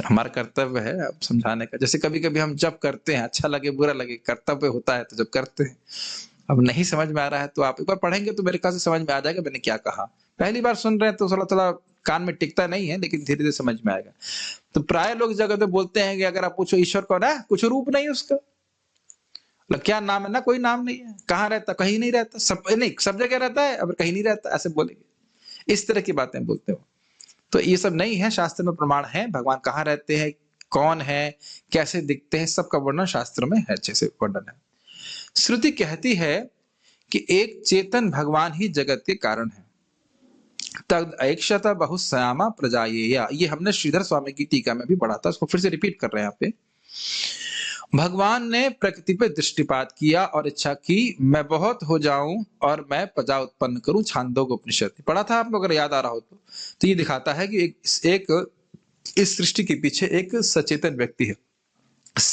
हमारा कर्तव्य है अब समझाने का। जैसे कभी कभी हम जब करते हैं, अच्छा लगे बुरा लगे, कर्तव्य होता है तो जब करते हैं। अब नहीं समझ में आ रहा है तो आप एक बार पढ़ेंगे तो मेरे ख्याल से समझ में आ जाएगा मैंने क्या कहा। पहली बार सुन रहे हैं तो थोड़ा थोड़ा कान में टिकता नहीं है, लेकिन धीरे धीरे समझ में आएगा। तो प्राय लोग जगह तो बोलते हैं कि अगर आप पूछो ईश्वर कौन है, कुछ रूप नहीं उसका, मतलब क्या नाम है, ना कोई नाम नहीं है, कहाँ रहता, कहीं नहीं रहता, सब नहीं सब जगह रहता है, अब कहीं नहीं रहता, ऐसे बोलेंगे। इस तरह की बातें बोलते हो। तो ये सब नहीं है, शास्त्र में प्रमाण है भगवान कहाँ रहते हैं, कौन है, कैसे दिखते हैं, सबका वर्णन शास्त्र में है, अच्छे से वर्णन है। श्रुति कहती है कि एक चेतन भगवान ही जगत के कारण है। तद ऐक्षता बहुश्यामा प्रजायेया, ये हमने श्रीधर स्वामी की टीका में भी पढ़ा था, उसको फिर से रिपीट कर रहे हैं यहाँ पे। भगवान ने प्रकृति पे दृष्टिपात किया और इच्छा की मैं बहुत हो जाऊं और मैं प्रजा उत्पन्न करूं, छांदोग्य उपनिषद पढ़ा था आप लोग अगर याद आ रहा हो तो ये दिखाता है कि एक इस सृष्टि के पीछे एक सचेतन व्यक्ति है।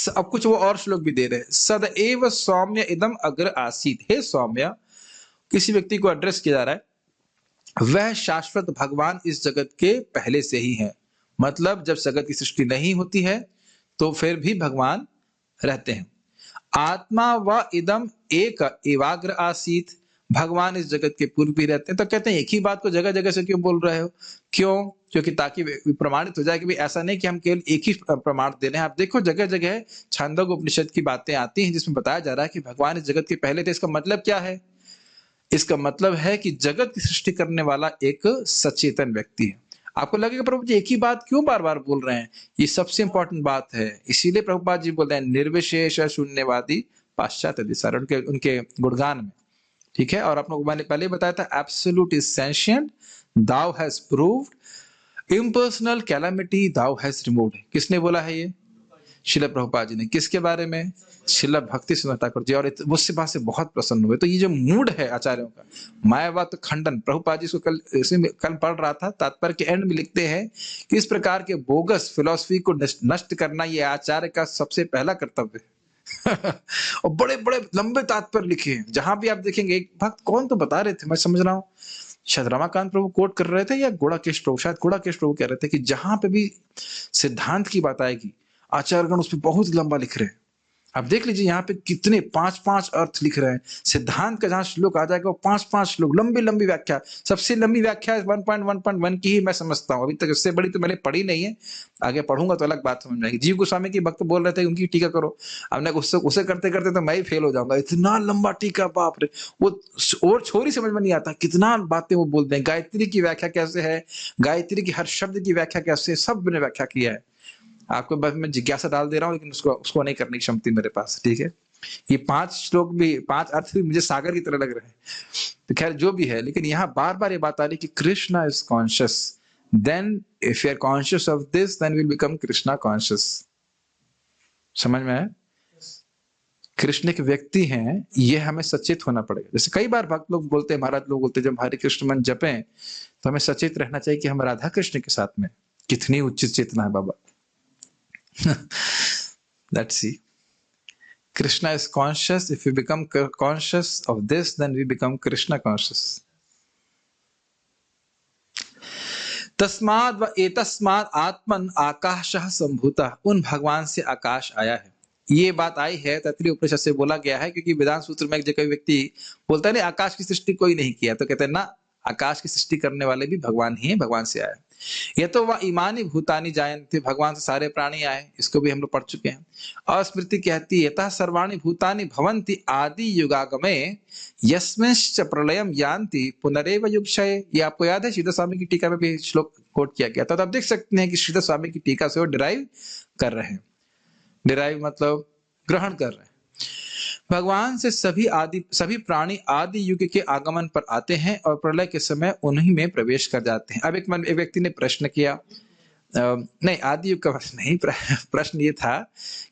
अब कुछ वो और श्लोक भी दे रहे हैं। सदैव सौम्य इदम अग्र आसीत, हे सौम्य, किसी व्यक्ति को एड्रेस किया जा रहा है, वह शाश्वत भगवान इस जगत के पहले से ही है। मतलब जब जगत की सृष्टि नहीं होती है तो फिर भी भगवान रहते हैं। आत्मा व इदम एक एवाग्र आसीत, भगवान इस जगत के पूर्व भी रहते हैं। तो कहते हैं एक ही बात को जगह जगह से क्यों बोल रहे हो, क्यों, क्योंकि ताकि प्रमाणित हो जाए कि भाई ऐसा नहीं कि हम केवल एक ही प्रमाण दे रहे हैं। आप देखो जगह जगह छांदोग्य उपनिषद की बातें आती हैं जिसमें बताया जा रहा है कि भगवान इस जगत के पहले थे। इसका मतलब क्या है, इसका मतलब है कि जगत की सृष्टि करने वाला एक सचेतन व्यक्ति है। आपको लगेगा प्रभु जी एक ही बात क्यों बार बार बोल रहे हैं, ये सबसे इंपॉर्टेंट बात है। इसीलिए प्रभुपाद जी बोलते हैं निर्विशेष शून्यवादी पाश्चात्य दिशार उनके उनके गुणगान में, ठीक है। और आप लोग मैंने पहले बताया था absolute is sentient, thou has proved, impersonal calamity thou has removed. किसने बोला है ये, शिला प्रभुपाद जी ने। किसके बारे में, शिला भक्ति सिद्धार्थ ठाकुर जी। और मुझसे बात से बहुत प्रसन्न हुए। तो ये जो मूड है आचार्यों का, मायावाद तो खंडन, प्रभुपाद जी इसको कल पढ़ रहा था, तात्पर्य के एंड में लिखते हैं कि इस प्रकार के बोगस फिलॉसफी को नष्ट करना ये आचार्य का सबसे पहला कर्तव्य है। और बड़े बड़े लंबे तात्पर्य लिखे हैं, जहां भी आप देखेंगे। एक भक्त कौन तो बता रहे थे, मैं समझ रहा हूँ शायद रमाकांत प्रभु कोट कर रहे थे या गोड़ाकेश प्रभु, शायद गोड़ाकेश प्रभु कह रहे थे कि जहां पे भी सिद्धांत की बात आएगी आचार्यगण उस पर बहुत लंबा लिख रहे हैं। आप देख लीजिए यहाँ पे कितने 5-5 अर्थ लिख रहे हैं। सिद्धांत का जहां श्लोक आ जाएगा वो 5-5 श्लोक, लंबी लंबी व्याख्या। सबसे लंबी व्याख्या 1.1.1 की ही मैं समझता हूँ, अभी तक इससे बड़ी तो मैंने पढ़ी नहीं है, आगे पढ़ूंगा तो अलग बात समझ में आएगी। जीव गोस्वामी की भक्त बोल रहे थे उनकी टीका करो, अब उसे करते करते तो मैं ही फेल हो जाऊंगा, इतना लंबा टीका, बाप रे। वो और छोरी समझ में नहीं आता, कितना बातें वो बोलते हैं। गायत्री की व्याख्या कैसे है, गायत्री की हर शब्द की व्याख्या कैसे है, सब ने व्याख्या किया है। आपको बस मैं जिज्ञासा डाल दे रहा हूँ, लेकिन उसको नहीं करने की क्षमता मेरे पास, ठीक है। ये 5 श्लोक भी, 5 अर्थ भी मुझे सागर की तरह लग रहे हैं। तो खैर जो भी है, लेकिन यहाँ बार बार ये बात आ रही कि Krishna is conscious, then if you are conscious of this then will become Krishna conscious. समझ में है, कृष्ण एक व्यक्ति हैं, ये हमें सचेत होना पड़ेगा। जैसे कई बार भक्त लोग बोलते हैं, महाराज लोग बोलते हैं, जब हरे कृष्ण मन जपें तो हमें सचेत रहना चाहिए कि हम राधा कृष्ण के साथ में। कितनी उच्च चेतना है बाबा। Let's see. Krishna is conscious. If we become conscious of this, then we become Krishna conscious. तस्माद व एतस्माद आत्मन आकाशः संभूतः, उन भगवान से आकाश आया है। ये बात आई है तैत्तिरीय उपनिषद से बोला गया है, क्योंकि वेदांत सूत्र में एक जगह व्यक्ति बोलता है ना आकाश की सृष्टि कोई नहीं किया, तो कहते हैं ना आकाश की सृष्टि करने वाले भी भगवान ही है, भगवान से आया। ये तो वह इमानी भूतानी जायन्ते, भगवान से सारे प्राणी आए, इसको भी हम लोग पढ़ चुके हैं। और स्मृति कहती है यतः सर्वाणि भूतानि भवन्ति आदि युगागमे यस्मिंश्च प्रलयम यान्ति पुनरेव युगक्षये। ये आपको याद है, श्रीधर स्वामी की टीका में भी श्लोक कोट किया गया था। तो आप देख सकते हैं कि श्रीधर स्वामी की टीका से वो डिराइव कर रहे हैं। डिराइव मतलब ग्रहण कर रहे हैं। भगवान से सभी प्राणी आदि युग के आगमन पर आते हैं और प्रलय के समय उन्हीं में प्रवेश कर जाते हैं। अब एक व्यक्ति ने प्रश्न किया, नहीं आदि युग का नहीं, प्रश्न ये था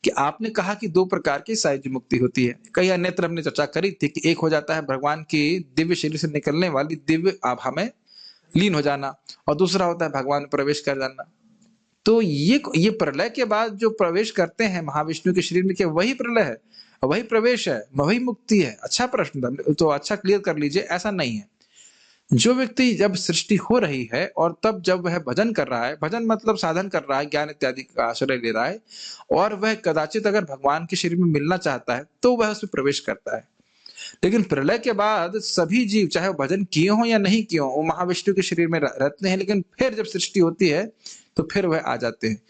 कि आपने कहा कि 2 प्रकार की सायुज्य मुक्ति होती है। कई अन्यत्र हमने चर्चा करी थी कि एक हो जाता है भगवान की दिव्य शरीर से निकलने वाली दिव्य आभा में लीन हो जाना, और दूसरा होता है भगवान में प्रवेश कर जाना। तो ये प्रलय के बाद जो प्रवेश करते हैं महाविष्णु के शरीर में, क्या वही प्रलय है, वही प्रवेश है, वही मुक्ति है? अच्छा प्रश्न था, तो अच्छा क्लियर कर लीजिए, ऐसा नहीं है। जो व्यक्ति जब सृष्टि हो रही है और तब जब वह भजन कर रहा है, भजन मतलब साधन कर रहा है, ज्ञान इत्यादि का आश्रय ले रहा है, और वह कदाचित अगर भगवान के शरीर में मिलना चाहता है तो वह उसमें प्रवेश करता है। लेकिन प्रलय के बाद सभी जीव, चाहे वो भजन किए हों या नहीं किए हों, वो महाविष्णु के शरीर में रहते हैं, लेकिन फिर जब सृष्टि होती है तो फिर वह आ जाते हैं।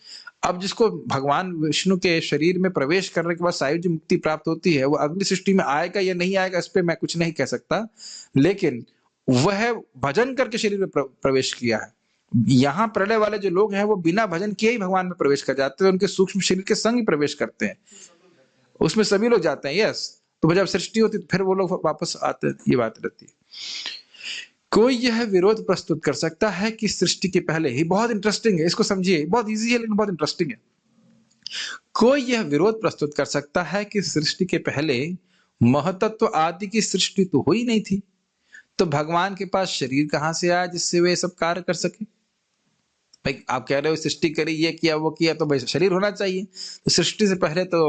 अब जिसको भगवान विष्णु के शरीर में प्रवेश करने के बाद सायुज्य मुक्ति प्राप्त होती है, वो अगली सृष्टि में आएगा या नहीं आएगा इस पे मैं कुछ नहीं कह सकता, लेकिन वह भजन करके शरीर में प्रवेश किया है। यहाँ प्रलय वाले जो लोग हैं वो बिना भजन किए ही भगवान में प्रवेश कर जाते हैं, उनके सूक्ष्म शरीर के संग ही प्रवेश करते हैं, उसमें सभी लोग जाते हैं। यस, तो जब सृष्टि होती तो फिर वो लोग वापस आते, ये बात रहती है। कोई यह विरोध प्रस्तुत कर सकता है कि सृष्टि के पहले ही, बहुत इंटरेस्टिंग है, इसको समझिए, बहुत इजी है लेकिन बहुत इंटरेस्टिंग है। कोई यह विरोध प्रस्तुत कर सकता है कि सृष्टि के पहले महतत्व आदि की सृष्टि तो हुई नहीं थी, तो भगवान के पास शरीर कहां से आया जिससे वे सब कार्य कर सके? भाई आप कह रहे हो सृष्टि करी, ये किया वो किया, तो भाई शरीर होना चाहिए, तो सृष्टि से पहले तो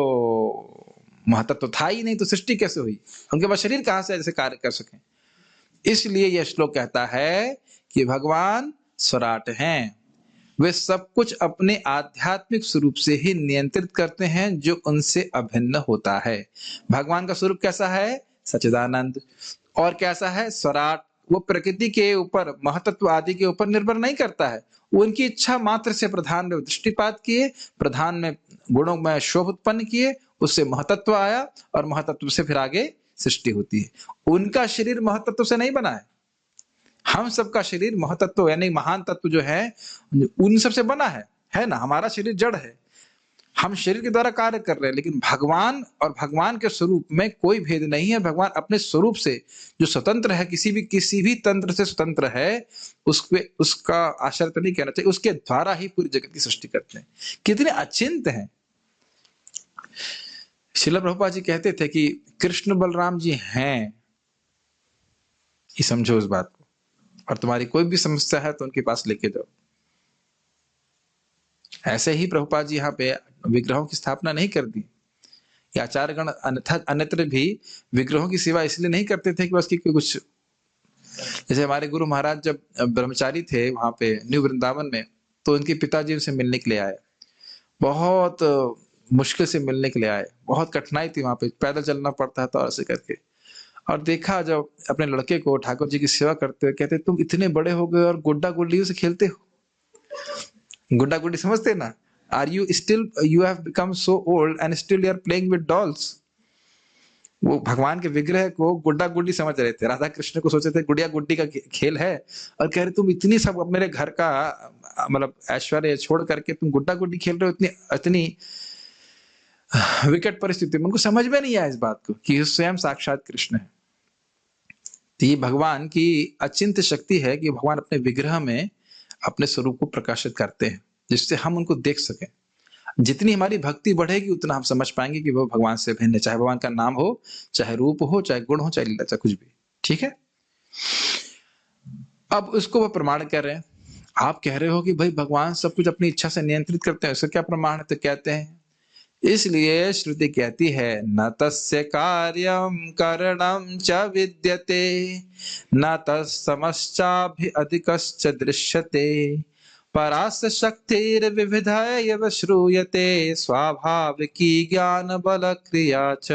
महतत्व था ही नहीं, तो सृष्टि कैसे हुई? उनके पास शरीर कहां से जैसे कार्य कर सके? इसलिए यह श्लोक कहता है कि भगवान स्वराट हैं, वे सब कुछ अपने आध्यात्मिक स्वरूप से ही नियंत्रित करते हैं जो उनसे अभिन्न होता है। भगवान का स्वरूप कैसा है? सच्चिदानंद। और कैसा है? स्वराट। वो प्रकृति के ऊपर, महतत्व आदि के ऊपर निर्भर नहीं करता है, वो उनकी इच्छा मात्र से प्रधान में दृष्टिपात किए, प्रधान में गुणों में शोभ उत्पन्न किए, उससे महतत्व आया और महतत्व से फिर आगे सृष्टि होती है। उनका शरीर महतत्व से नहीं बना है, हम सबका शरीर महतत्व यानी महान तत्व जो है उन सबसे बना है ना। हमारा शरीर जड़ है, हम शरीर के द्वारा कार्य कर रहे हैं, लेकिन भगवान और भगवान के स्वरूप में कोई भेद नहीं है। भगवान अपने स्वरूप से जो स्वतंत्र है, किसी भी तंत्र से स्वतंत्र है, उसका आश्रय तो नहीं कहना चाहिए, उसके द्वारा ही पूरी जगत की सृष्टि करते हैं। कितने अचिंत हैं। श्रील प्रभुपाद जी कहते थे कि कृष्ण बलराम जी हैं, ये समझो उस बात को, और तुम्हारी कोई भी समस्या है तो उनके पास लेके जाओ। ऐसे ही प्रभुपाद जी यहाँ पे विग्रहों की स्थापना नहीं कर दी। या आचार्यगण अन्यत्र भी विग्रहों की सेवा इसलिए नहीं करते थे कि बस की कुछ, जैसे हमारे गुरु महाराज जब ब्रह्मचारी थे वहां पे न्यू वृंदावन में, तो उनके पिताजी उनसे मिलने के लिए आए, बहुत मुश्किल से मिलने के लिए आए, बहुत कठिनाई थी, वहां पे पैदल चलना पड़ता था ऐसे करके। और देखा जब अपने लड़के को ठाकुर जी की सेवा करते हुए, कहते तुम इतने बड़े हो गए और गुड्डा गुड्डियों से खेलते हो। गुड्डा गुड्डी समझते ना? Are you still, you have become so old and still you are playing with dolls. वो भगवान के विग्रह को गुड्डा गुड्डी समझ रहे थे, राधा कृष्ण को सोचे थे गुड़िया गुड्डी का खेल है, और कह रहे तुम इतनी सब मेरे घर का मतलब ऐश्वर्य छोड़ करके तुम गुड्डा गुड्डी खेल रहे हो, इतनी विकट परिस्थिति में। उनको समझ में नहीं आया इस बात को कि स्वयं साक्षात कृष्ण है। तो ये भगवान की अचिंत शक्ति है कि भगवान अपने विग्रह में अपने स्वरूप को प्रकाशित करते हैं, जिससे हम उनको देख सकें। जितनी हमारी भक्ति बढ़ेगी उतना हम समझ पाएंगे कि वो भगवान से भिन्न है, चाहे भगवान का नाम हो, चाहे रूप हो, चाहे गुण हो, चाहे लीला, चाहे कुछ भी। ठीक है, अब उसको वो प्रमाण कर रहे हैं। आप कह रहे हो कि भाई भगवान सब कुछ अपनी इच्छा से नियंत्रित करते हैं, उसका क्या प्रमाण है? तो कहते हैं इसलिए श्रुति कहती है न तस्य कार्यम करणम च विद्यते न तत्समश्चाभि अधिकश्च दृश्यते परास्य शक्तिर्विविधा एव श्रूयते स्वाभाविकी ज्ञान बल क्रिया च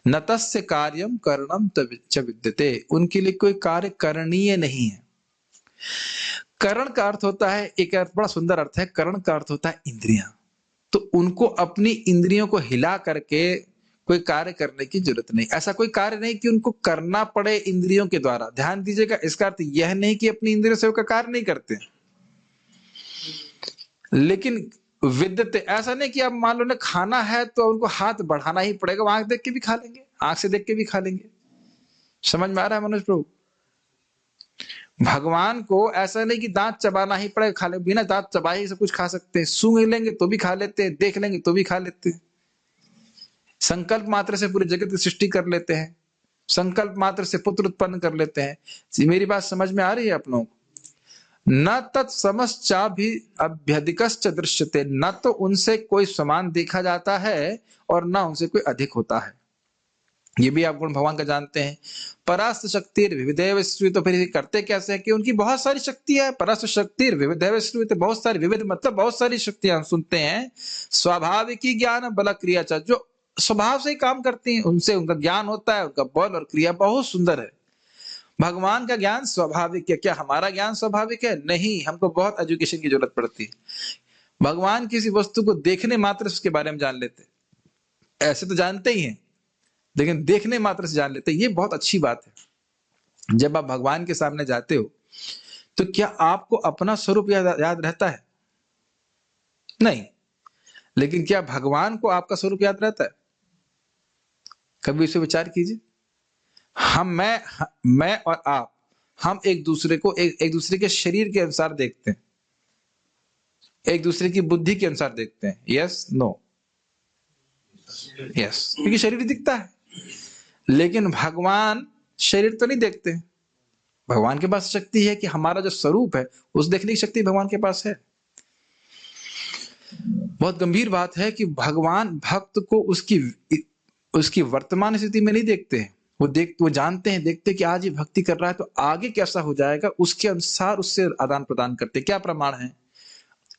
न तस्य कार्यम करणम च विद्यते। उनके लिए कोई कार्य करणीय नहीं है। करण का अर्थ होता है, एक अर्थ बड़ा सुंदर अर्थ है, करण का अर्थ होता है इंद्रियां। तो उनको अपनी इंद्रियों को हिला करके कोई कार्य करने की जरूरत नहीं। ऐसा कोई कार्य नहीं कि उनको करना पड़े इंद्रियों के द्वारा। ध्यान दीजिएगा, इसका अर्थ यह नहीं कि अपनी इंद्रियों से वो कार्य नहीं करते, लेकिन विद्यते ऐसा नहीं कि अब मान लो ने खाना है तो उनको हाथ बढ़ाना ही पड़ेगा, वो आंख देख के भी खा लेंगे, आंख से देख के भी खा लेंगे। समझ में आ रहा है मनोज प्रभु? भगवान को ऐसा नहीं कि दांत चबाना ही पड़ेगा, खा ले, बिना दांत चबाए ही सब कुछ खा सकते हैं। सूंघ लेंगे तो भी खा लेते हैं, देख लेंगे तो भी खा लेते हैं। संकल्प मात्र से पूरी जगत की सृष्टि कर लेते हैं, संकल्प मात्र से पुत्र उत्पन्न कर लेते हैं। मेरी बात समझ में आ रही है आप लोगों को? न तत्समश्चा भी अभ्यधिकश्च दृश्यते, न तो उनसे कोई समान देखा जाता है और न उनसे कोई अधिक होता है। ये भी आप गुण भगवान का जानते हैं। परास्त शक्ति विविधैव श्रूयते, तो फिर ये करते कैसे हैं कि उनकी बहुत सारी शक्तियां है। परास्त शक्ति विविधैव श्रूयते, बहुत सारी, विविध मतलब बहुत सारी शक्तियां हम सुनते हैं। स्वाभाविकी ज्ञान बल क्रिया च, जो स्वभाव से ही काम करती हैं, उनसे उनका ज्ञान होता है, उनका बल और क्रिया बहुत सुंदर है। भगवान का ज्ञान स्वाभाविक है। क्या हमारा ज्ञान स्वाभाविक है? नहीं, हमको बहुत एजुकेशन की जरूरत पड़ती है। भगवान किसी वस्तु को देखने मात्र से उसके बारे में जान लेते, ऐसे तो जानते ही हैं, लेकिन देखने मात्र से जान लेते। ये बहुत अच्छी बात है। जब आप भगवान के सामने जाते हो तो क्या आपको अपना स्वरूप याद रहता है? नहीं। लेकिन क्या भगवान को आपका स्वरूप याद रहता है? कभी इसे विचार कीजिए। मैं और आप, हम एक दूसरे को एक दूसरे के शरीर के अनुसार देखते हैं, एक दूसरे की बुद्धि के अनुसार देखते हैं। Yes, no? यस, क्योंकि शरीर दिखता है। लेकिन भगवान शरीर तो नहीं देखते। भगवान के पास शक्ति है कि हमारा जो स्वरूप है उस देखने की शक्ति भगवान के पास है। बहुत गंभीर बात है कि भगवान भक्त को उसकी वर्तमान स्थिति में नहीं देखते हैं। वो जानते हैं, देखते हैं कि आज ये भक्ति कर रहा है तो आगे कैसा हो जाएगा, उसके अनुसार उससे आदान प्रदान करते। क्या प्रमाण है?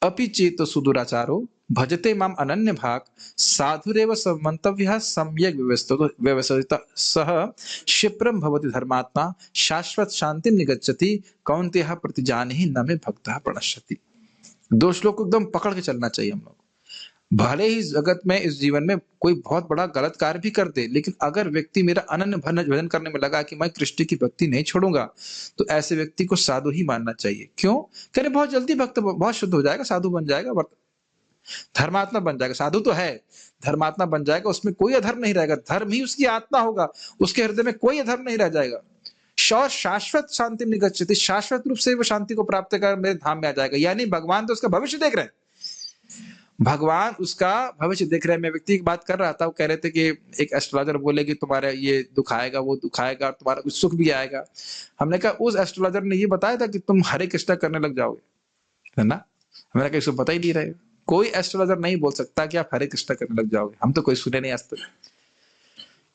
अपि चेत सुदुराचारो भजते माम अनन्य भाग साधुरेव मंतव्य सम्यक व्यवस्थित सह क्षिप्रम भवति धर्मात्मा शाश्वत शांतिम निगच्छति कौन्तेह प्रतिजानिहि न मे भक्तः प्रणश्यति। दो श्लोक को एकदम पकड़ के चलना चाहिए हम लोग। भले ही जगत में, इस जीवन में कोई बहुत बड़ा गलत कार्य भी कर दे, लेकिन अगर व्यक्ति मेरा अनन्य भजन करने में लगा कि मैं कृष्ण की भक्ति नहीं छोड़ूंगा, तो ऐसे व्यक्ति को साधु ही मानना चाहिए। क्यों? कह रहे बहुत जल्दी भक्त बहुत शुद्ध हो जाएगा, साधु बन जाएगा, धर्मात्मा बन जाएगा। साधु तो है, धर्मात्मा बन जाएगा, उसमें कोई अधर्म नहीं रहेगा, धर्म ही उसकी आत्मा होगा, उसके हृदय में कोई अधर्म नहीं रह जाएगा। शाश्वत शांति निगच्छति, शाश्वत रूप से वो शांति को प्राप्त कर मेरे धाम में आ जाएगा। यानी भगवान तो उसका भविष्य देख रहे हैं, भगवान उसका भविष्य देख रहे हैं। मैं व्यक्ति की बात कर रहा था, वो कह रहे थे कि एक एस्ट्रोलॉजर बोले कि तुम्हारा ये दुख आएगा, वो दुख आएगा, तुम्हारा कुछ सुख भी आएगा। हमने कहा उस एस्ट्रोलॉजर ने ये बताया था कि तुम हरे कृष्णा करने लग जाओगे, है ना? हमने कहा इसको पता ही नहीं रहेगा। कोई एस्ट्रोलॉजर नहीं बोल सकता कि आप हरे कृष्णा करने लग जाओगे। हम तो कोई सुने नहीं आज तक।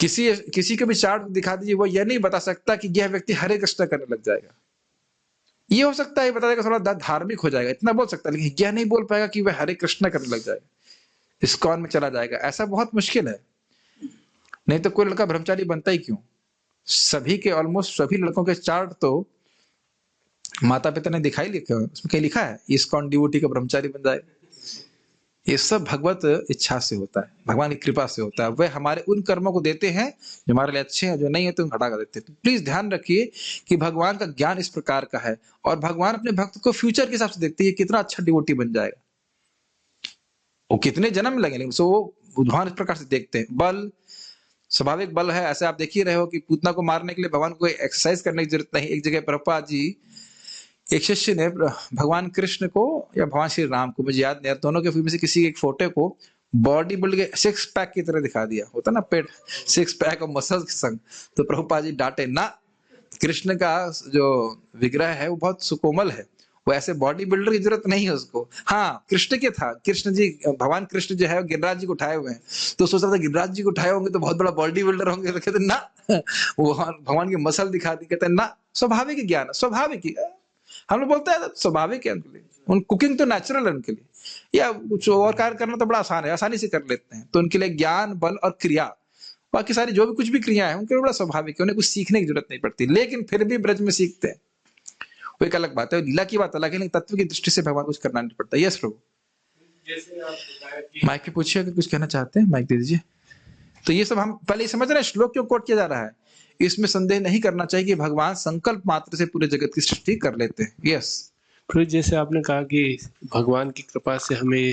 किसी को भी चार्ट दिखा दीजिए, वो ये नहीं बता सकता कि यह व्यक्ति हरे कृष्णा करने लग जाएगा। ये हो सकता है बता देगा थोड़ा धार्मिक हो जाएगा, इतना बोल सकता है, लेकिन यह नहीं बोल पाएगा कि वह हरे कृष्णा करने लग जाएगा, इस्कॉन में चला जाएगा। ऐसा बहुत मुश्किल है। नहीं तो कोई लड़का ब्रह्मचारी बनता ही क्यों? सभी के, ऑलमोस्ट सभी लड़कों के चार्ट तो माता पिता ने दिखाई लिखा है, उसमें कहीं लिखा है इस्कॉन डिवोटी का ब्रह्मचारी बन जाएगा। ये सब भगवत इच्छा से होता है, भगवान की कृपा से होता है। वह हमारे उन कर्मों को देते हैं जो हमारे लिए अच्छे हैं, जो नहीं है तो हटा कर देते हैं। तो प्लीज ध्यान रखिए कि भगवान का ज्ञान इस प्रकार का है, और भगवान अपने भक्त को फ्यूचर के हिसाब से देखते हैं, कितना अच्छा डिवोटी बन जाएगा, वो कितने जन्म लगेंगे, सो वो भगवान इस प्रकार से देखते हैं। बल स्वाभाविक बल है। ऐसे आप देख ही रहे हो कि पूतना को मारने के लिए भगवान को एक्सरसाइज करने की जरूरत नहीं। एक जगह प्रभुपाद जी, एक शिष्य ने भगवान कृष्ण को या भगवान श्री राम को, मुझे याद नहीं, दोनों के में से किसी एक फोटो को बॉडी बिल्ड के 6 पैक की तरह दिखा दिया, होता ना पेट 6 पैक और मसल्स के संग। तो प्रभुपाद जी डांटे ना, कृष्ण का जो विग्रह है वो बहुत सुकोमल है, वो ऐसे बॉडी बिल्डर की जरूरत नहीं है उसको। हाँ, कृष्ण के था, कृष्ण जी, भगवान कृष्ण जो है गिरिराज जी को उठाए हुए हैं, तो सोच रहा था गिरिराज जी को उठाए होंगे तो बहुत बड़ा बॉडी बिल्डर होंगे, तो कहते ना वो भगवान की मसल दिखा दी, कहते ना स्वाभाविक ज्ञान, स्वाभाविक। हम लोग बोलते हैं स्वाभाविक है उनके लिए, उन कुकिंग तो नेचुरल है उनके लिए, या कुछ और कार्य करना तो बड़ा आसान है, आसानी से कर लेते हैं। तो उनके लिए ज्ञान, बल और क्रिया, बाकी सारी जो भी कुछ भी क्रिया है उनके लिए बड़ा स्वाभाविक है, उन्हें कुछ सीखने की जरूरत नहीं पड़ती। लेकिन फिर भी ब्रज में सीखते हैं, वो एक अलग बात है, लीला की बात अलग है, लेकिन तत्व की दृष्टि से भगवान कुछ करना नहीं पड़ता। यस प्रभु, माइक पे पूछिए, अगर कुछ कहना चाहते हैं माइक दे दीजिए। तो ये सब हम पहले समझ रहे हैं, श्लोक क्यों कोट किया जा रहा है, इसमें संदेह नहीं करना चाहिए कि भगवान संकल्प मात्र से पूरे जगत की सृष्टि कर लेते हैं। यस फिर जैसे आपने कहा कि भगवान की कृपा से हमें,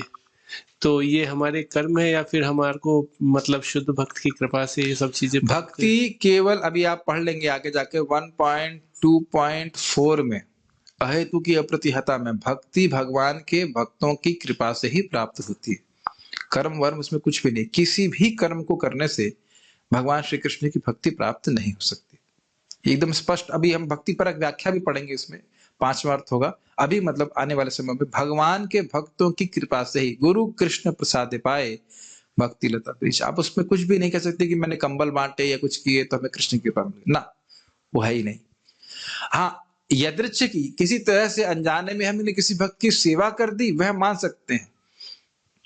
तो ये हमारे कर्म है या फिर हमारे को मतलब शुद्ध भक्त की कृपा से ये सब चीजें? भक्ति केवल, अभी आप पढ़ लेंगे आगे जाके 1.2.4 में, अहेतु की अप्रतिहता में, भक्ति भगवान के भक्तों की कृपा से ही प्राप्त होती है। कर्म वर्म उसमें कुछ भी नहीं, किसी भी कर्म को करने से भगवान श्री कृष्ण की भक्ति प्राप्त नहीं हो सकती, एकदम स्पष्ट। अभी हम भक्ति परक व्याख्या भी पढ़ेंगे, इसमें 5वां अर्थ होगा अभी, मतलब आने वाले समय में। भगवान के भक्तों की कृपा से ही, गुरु कृष्ण प्रसाद पाए भक्ति लता वृक्ष। आप उसमें कुछ भी नहीं कह सकते कि मैंने कंबल बांटे या कुछ किए तो हमें कृष्ण की कृपा मिली, ना, वो है ही नहीं। हाँ, यदृच्छिक किसी तरह से अनजाने में हमने किसी भक्त की सेवा कर दी, वह मान सकते हैं,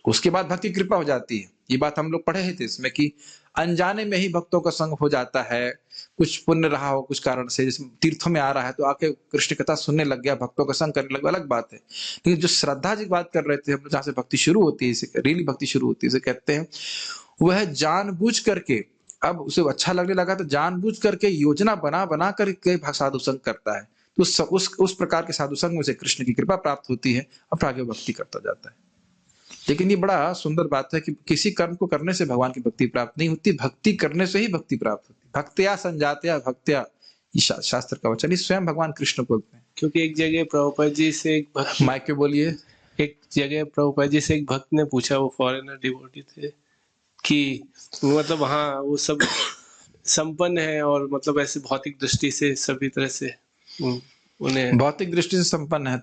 उसके बाद भक्ति कृपा हो जाती है। ये बात हम लोग पढ़े थे इसमें कि अनजाने में ही भक्तों का संग हो जाता है, कुछ पुण्य रहा हो कुछ कारण से, जैसे तीर्थों में आ रहा है तो आके कृष्ण कथा सुनने लग गया, भक्तों का संग करने लग गया, अलग बात है। लेकिन जो श्रद्धा जी बात कर रहे थे हम, जहाँ से भक्ति शुरू होती है, इसे रियली भक्ति शुरू होती है, इसे कहते हैं वह जानबूझ करके, अब उसे अच्छा लगने लगा तो जानबूझ करके योजना बना बना करके साधु संग करता है, तो उस प्रकार के साधु संग में से कृष्ण की कृपा प्राप्त होती है, अब आगे भक्ति करता जाता है। लेकिन ये बड़ा सुंदर बात है कि किसी कर्म को करने से भगवान की भक्ति प्राप्त नहीं होती, भक्ति करने से ही भक्ति प्राप्त होती। भक्त्या संजात्या भक्त्या, ये शास्त्र का वचन, स्वयं भगवान कृष्ण बोलते हैं। क्योंकि एक जगह प्रभुपाद जी से एक भक्त, माइक पे बोलिए। एक जगह प्रभुपाद जी से एक भक्त ने पूछा, वो फॉरेनर डिवोटी थे, कि मतलब हाँ वो सब संपन्न है और मतलब ऐसे भौतिक दृष्टि से सभी तरह से उन्हें भौतिक दृष्टि से संपन्न है,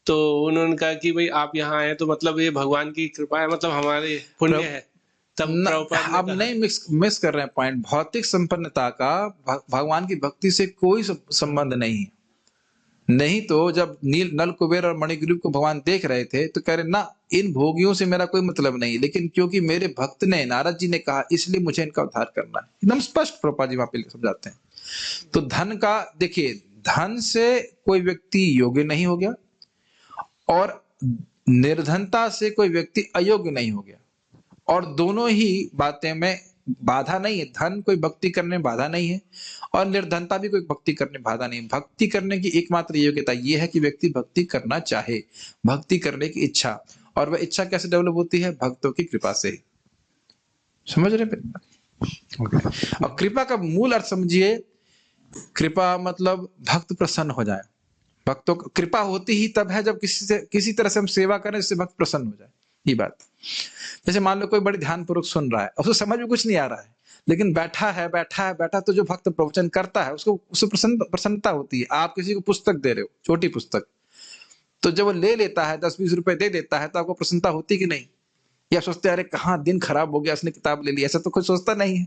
तो उन्होंने कहा कि भाई आप यहाँ आए तो मतलब ये भगवान की कृपा है, मतलब हमारे पुण्य है। तब प्रभुपाद ने आप कहा, नहीं मिस कर रहे हैं पॉइंट। भौतिक संपन्नता का भगवान की भक्ति से कोई संबंध नहीं है। नहीं तो जब नल कुबेर और मणिग्रीव को भगवान देख रहे थे तो कह रहे ना, इन भोगियों से मेरा कोई मतलब नहीं, लेकिन क्योंकि मेरे भक्त ने, नारद जी ने कहा, इसलिए मुझे इनका उद्धार करना है। एकदम स्पष्ट प्रभुपाद जी वहां पे समझाते हैं। तो धन का देखिए, धन से कोई व्यक्ति योग्य नहीं हो गया और निर्धनता से कोई व्यक्ति अयोग्य नहीं हो गया, और दोनों ही बातें में बाधा नहीं है। धन कोई भक्ति करने में बाधा नहीं है और निर्धनता भी कोई भक्ति करने में बाधा नहीं है। भक्ति करने की एकमात्र योग्यता यह है कि व्यक्ति भक्ति करना चाहे, भक्ति करने की इच्छा, और वह इच्छा कैसे डेवलप होती है? भक्तों की कृपा से। समझ रहे हैं? और कृपा का मूल अर्थ समझिए, कृपा मतलब भक्त प्रसन्न हो जाए। भक्तों को कृपा होती ही तब है जब किसी तरह से हम सेवा करें जिससे भक्त प्रसन्न हो जाए। ये बात, जैसे मान लो कोई बड़ी ध्यान पूर्वक सुन रहा है, उसको समझ में कुछ नहीं आ रहा है, लेकिन बैठा तो जो भक्त प्रवचन करता है उसको उससे प्रसन्नता होती है। आप किसी को पुस्तक दे रहे हो, छोटी पुस्तक, तो जब वो ले लेता है, 10-20 रुपए दे देता है, तो आपको प्रसन्नता होती कि नहीं? या सोचते अरे कहाँ दिन खराब हो गया, उसने किताब ले ली, ऐसा तो कोई सोचता नहीं है।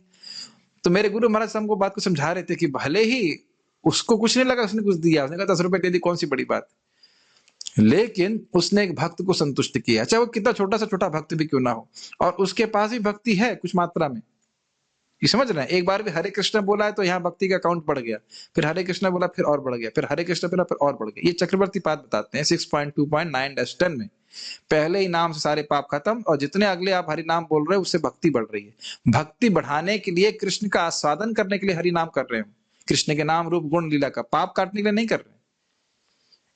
तो मेरे गुरु महाराज हमको बात को समझा रहे थे कि भले ही उसको कुछ नहीं लगा, उसने कुछ दिया, उसने कहा 10 रुपए दे दी, कौन सी बड़ी बात, लेकिन उसने एक भक्त को संतुष्ट किया, चाहे वो कितना छोटा सा छोटा भक्त भी क्यों ना हो, और उसके पास भी भक्ति है कुछ मात्रा में। ये समझ रहे हैं? एक बार भी हरे कृष्ण बोला है तो यहाँ भक्ति का अकाउंट बढ़ गया, फिर हरे कृष्ण बोला फिर और बढ़ गया, फिर हरे कृष्ण बोला फिर और बढ़ गया। ये चक्रवर्ती पाद बताते हैं 6.2.9-10 में, पहले ही नाम से सारे पाप खत्म, और जितने अगले आप हरि नाम बोल रहे हो उससे भक्ति बढ़ रही है। भक्ति बढ़ाने के लिए, कृष्ण का आस्वादन करने के लिए हरि नाम कर रहे हो, कृष्ण के नाम रूप गुण लीला का पाप काटने के लिए नहीं कर रहे।